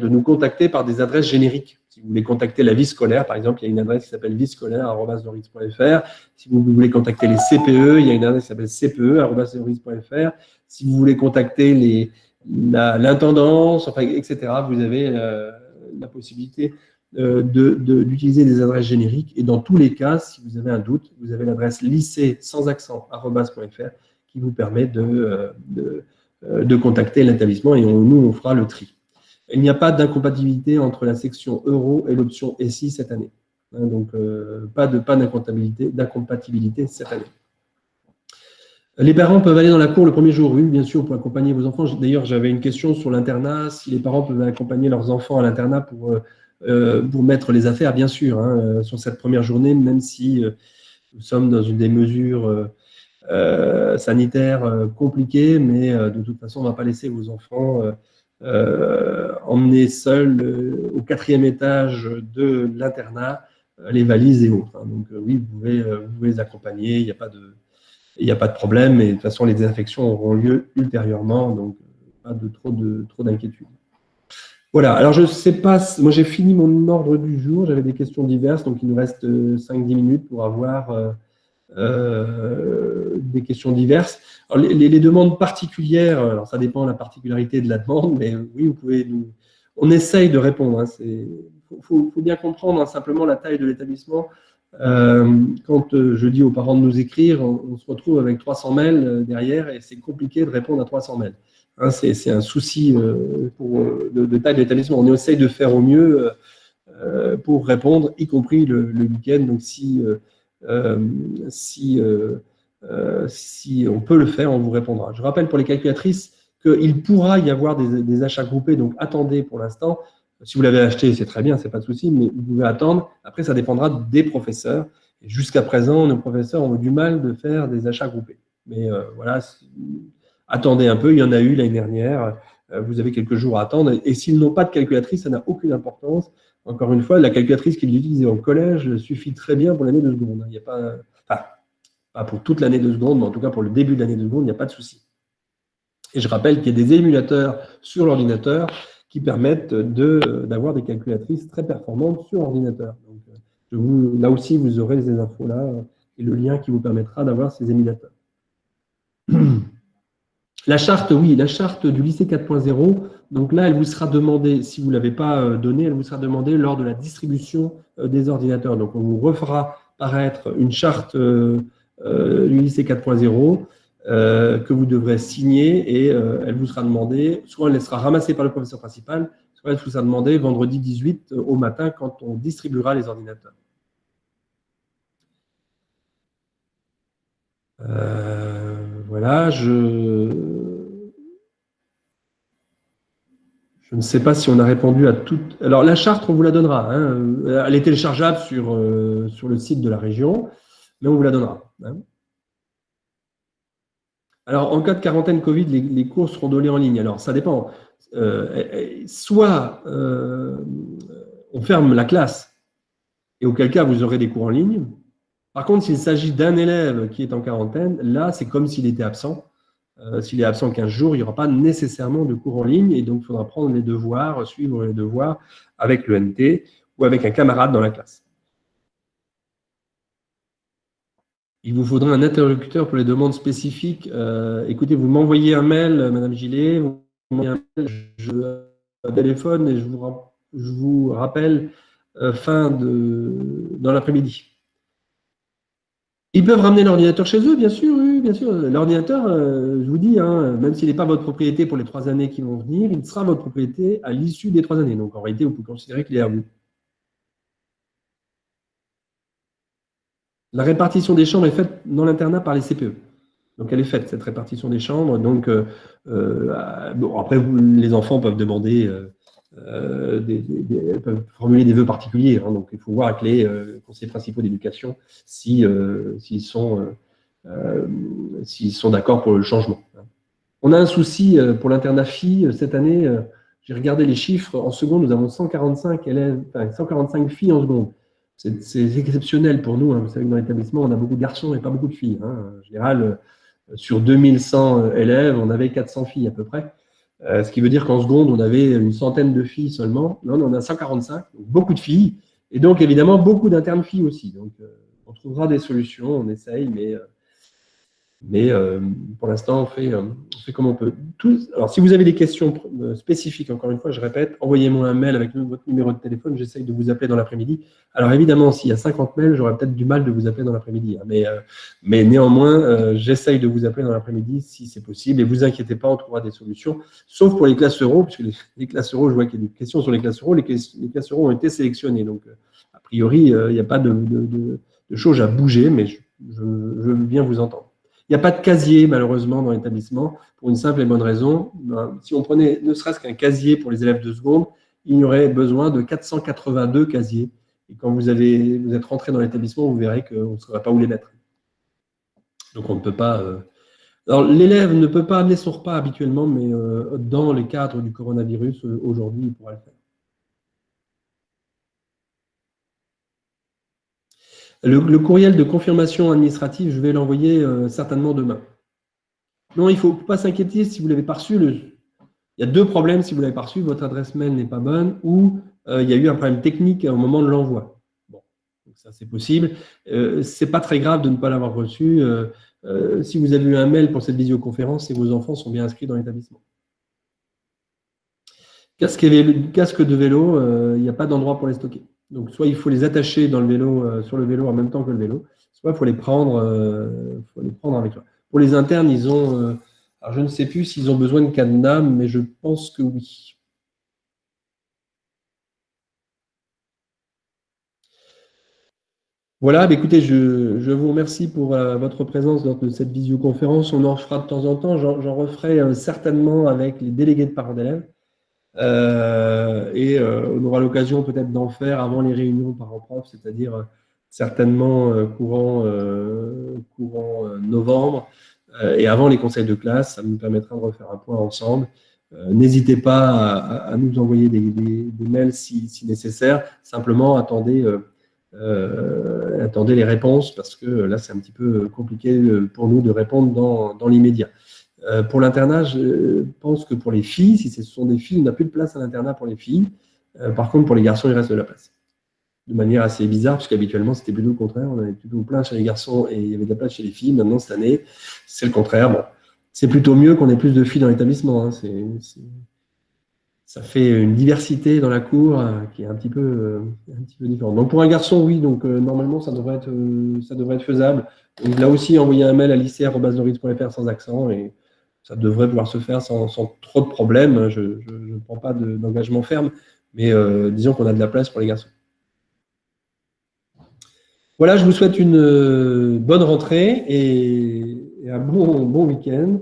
nous contacter par des adresses génériques. Si vous voulez contacter la vie scolaire, par exemple, il y a une adresse qui s'appelle viescolaire@loris.fr. Si vous voulez contacter les CPE, il y a une adresse qui s'appelle cpe@loris.fr. Si vous voulez contacter l'intendance, enfin, etc., vous avez la possibilité d'utiliser des adresses génériques. Et dans tous les cas, si vous avez un doute, vous avez l'adresse lycée sans accent @.fr qui vous permet de contacter l'établissement et nous, on fera le tri. Il n'y a pas d'incompatibilité entre la section euro et l'option SI cette année. Hein, donc, pas d'incompatibilité cette année. Les parents peuvent aller dans la cour le premier jour, oui, bien sûr, pour accompagner vos enfants. D'ailleurs, j'avais une question sur l'internat, si les parents peuvent accompagner leurs enfants à l'internat pour mettre les affaires, bien sûr, hein, sur cette première journée, même si nous sommes dans des mesures sanitaires compliquées, mais de toute façon, on ne va pas laisser vos enfants emmener seuls au 4e étage de l'internat les valises et autres. Hein. Donc oui, vous pouvez les accompagner, il n'y a pas de problème, et de toute façon, les désinfections auront lieu ultérieurement, donc pas de trop d'inquiétude. Voilà, alors je ne sais pas, moi j'ai fini mon ordre du jour, j'avais des questions diverses, donc il nous reste 5-10 minutes pour avoir des questions diverses. Alors, les demandes particulières, alors ça dépend de la particularité de la demande, mais oui, vous pouvez on essaye de répondre. Hein, faut bien comprendre hein, simplement la taille de l'établissement. Quand je dis aux parents de nous écrire, on se retrouve avec 300 mails derrière et c'est compliqué de répondre à 300 mails. Hein, c'est un souci de taille de l'établissement. On essaye de faire au mieux pour répondre, y compris le week-end. Donc, si on peut le faire, on vous répondra. Je rappelle pour les calculatrices qu'il pourra y avoir des achats groupés, donc attendez pour l'instant. Si vous l'avez acheté, c'est très bien, c'est pas de souci, mais vous pouvez attendre. Après, ça dépendra des professeurs. Jusqu'à présent, nos professeurs ont eu du mal de faire des achats groupés. Mais voilà, attendez un peu, il y en a eu l'année dernière. Vous avez quelques jours à attendre. Et s'ils n'ont pas de calculatrice, ça n'a aucune importance. Encore une fois, la calculatrice qu'ils utilisaient au collège suffit très bien pour l'année de seconde. Il n'y a pas, enfin, pas pour toute l'année de seconde, mais en tout cas pour le début de l'année de seconde, il n'y a pas de souci. Et je rappelle qu'il y a des émulateurs sur l'ordinateur qui permettent d'avoir des calculatrices très performantes sur ordinateur. Donc, là aussi, vous aurez ces infos-là et le lien qui vous permettra d'avoir ces émulateurs. La charte, oui, la charte du lycée 4.0, donc là, elle vous sera demandée, si vous ne l'avez pas donnée, elle vous sera demandée lors de la distribution des ordinateurs. Donc, on vous refera paraître une charte du lycée 4.0 que vous devrez signer et elle vous sera demandée, soit elle sera ramassée par le professeur principal, soit elle vous sera demandée vendredi 18 au matin quand on distribuera les ordinateurs. Voilà, je ne sais pas si on a répondu à toutes. Alors, la charte, on vous la donnera. Hein. Elle est téléchargeable sur le site de la région, mais on vous la donnera. Hein. Alors, en cas de quarantaine Covid, les cours seront donnés en ligne. Alors, ça dépend. Soit on ferme la classe, et auquel cas, vous aurez des cours en ligne. Par contre, s'il s'agit d'un élève qui est en quarantaine, là, c'est comme s'il était absent. S'il est absent 15 jours, il n'y aura pas nécessairement de cours en ligne et donc il faudra prendre les devoirs, suivre les devoirs avec l'ENT ou avec un camarade dans la classe. Il vous faudra un interlocuteur pour les demandes spécifiques. Écoutez, vous m'envoyez un mail, Madame Gillet, vous m'envoyez un mail, je téléphone et je vous rappelle dans l'après-midi. Ils peuvent ramener l'ordinateur chez eux, bien sûr, oui, bien sûr. L'ordinateur, je vous dis, hein, même s'il n'est pas votre propriété pour les 3 années qui vont venir, il sera votre propriété à l'issue des 3 années. Donc, en réalité, vous pouvez considérer qu'il est à vous. La répartition des chambres est faite dans l'internat par les CPE. Donc, elle est faite, cette répartition des chambres. Donc, bon, après, les enfants peuvent demander, peuvent formuler des vœux particuliers. Hein, donc, il faut voir avec les conseillers principaux d'éducation s'ils sont d'accord pour le changement. On a un souci pour l'internat filles. Cette année, j'ai regardé les chiffres. En seconde, nous avons 145 élèves, enfin, 145 filles en seconde. C'est exceptionnel pour nous. Hein. Vous savez que dans l'établissement, on a beaucoup de garçons et pas beaucoup de filles. Hein. En général, sur 2100 élèves, on avait 400 filles à peu près. Ce qui veut dire qu'en seconde, on avait une centaine de filles seulement. Là, on en a 145, donc beaucoup de filles. Et donc, évidemment, beaucoup d'internes filles aussi. Donc, on trouvera des solutions, on essaye, mais pour l'instant, on fait comme on peut. Alors, si vous avez des questions spécifiques, encore une fois, je répète, envoyez-moi un mail avec votre numéro de téléphone, j'essaye de vous appeler dans l'après-midi. Alors, évidemment, s'il y a 50 mails, j'aurai peut-être du mal de vous appeler dans l'après-midi. Hein, mais néanmoins, j'essaye de vous appeler dans l'après-midi si c'est possible. Et vous inquiétez pas, on trouvera des solutions, sauf pour les classes euro, puisque les classes euro, je vois qu'il y a des questions sur les classes euro. Les classes euro ont été sélectionnées. Donc, a priori, il n'y a pas de choses à bouger, mais je veux bien vous entendre. Il n'y a pas de casier, malheureusement, dans l'établissement, pour une simple et bonne raison. Si on prenait ne serait-ce qu'un casier pour les élèves de seconde, il y aurait besoin de 482 casiers. Et quand vous êtes rentré dans l'établissement, vous verrez qu'on ne saurait pas où les mettre. Donc, on ne peut pas… Alors, l'élève ne peut pas amener son repas habituellement, mais dans le cadre du coronavirus, aujourd'hui, il pourra le faire. Le courriel de confirmation administrative, je vais l'envoyer certainement demain. Non, il ne faut pas s'inquiéter si vous ne l'avez pas reçu. Il y a 2 problèmes si vous ne l'avez pas reçu. Votre adresse mail n'est pas bonne ou il y a eu un problème technique au moment de l'envoi. Bon, donc ça c'est possible. Ce n'est pas très grave de ne pas l'avoir reçu. Si vous avez eu un mail pour cette visioconférence, c'est que vos enfants sont bien inscrits dans l'établissement. Casque de vélo, il n'y a pas d'endroit pour les stocker. Donc, soit il faut les attacher dans le vélo, sur le vélo en même temps que le vélo, soit il faut les prendre avec eux. Pour les internes, ils ont, alors je ne sais plus s'ils ont besoin de cadenas, mais je pense que oui. Voilà, écoutez, je vous remercie pour votre présence lors de cette visioconférence. On en fera de temps en temps. J'en referai certainement avec les délégués de parents d'élèves. On aura l'occasion peut-être d'en faire avant les réunions parents-prof, c'est-à-dire certainement courant novembre et avant les conseils de classe. Ça nous permettra de refaire un point ensemble. N'hésitez pas à nous envoyer des mails si nécessaire. Simplement, attendez les réponses parce que là, c'est un petit peu compliqué pour nous de répondre dans l'immédiat. Pour l'internat, je pense que pour les filles, si ce sont des filles, on n'a plus de place à l'internat pour les filles. Par contre, pour les garçons, il reste de la place. De manière assez bizarre, puisqu'habituellement, c'était plutôt le contraire. On avait plutôt plein chez les garçons et il y avait de la place chez les filles. Maintenant, cette année, c'est le contraire. Bon, c'est plutôt mieux qu'on ait plus de filles dans l'établissement. Hein. Ça fait une diversité dans la cour qui est un petit peu différente. Donc, pour un garçon, oui. Donc, normalement, ça devrait être faisable. Donc, là aussi, envoyer un mail à lycée@loritz.fr sans accent et ça devrait pouvoir se faire sans trop de problèmes. Je ne prends pas d'engagement ferme, mais disons qu'on a de la place pour les garçons. Voilà, je vous souhaite une bonne rentrée et un bon week-end.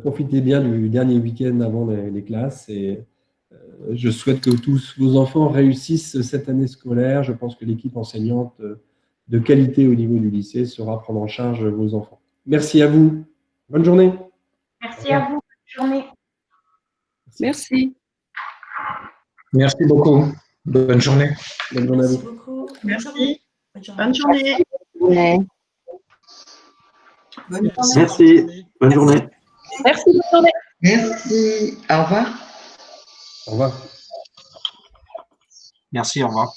Profitez bien du dernier week-end avant les classes. Et je souhaite que tous vos enfants réussissent cette année scolaire. Je pense que l'équipe enseignante de qualité au niveau du lycée saura prendre en charge vos enfants. Merci à vous. Bonne journée. Merci à vous. Bonne journée. Merci. Merci beaucoup. Bonne journée. Bonne journée à vous. Merci beaucoup. Merci. Bonne journée. Ouais. Bonne journée. Merci. Bonne journée. Merci, bonne journée. Merci. Au revoir. Au revoir. Merci, au revoir.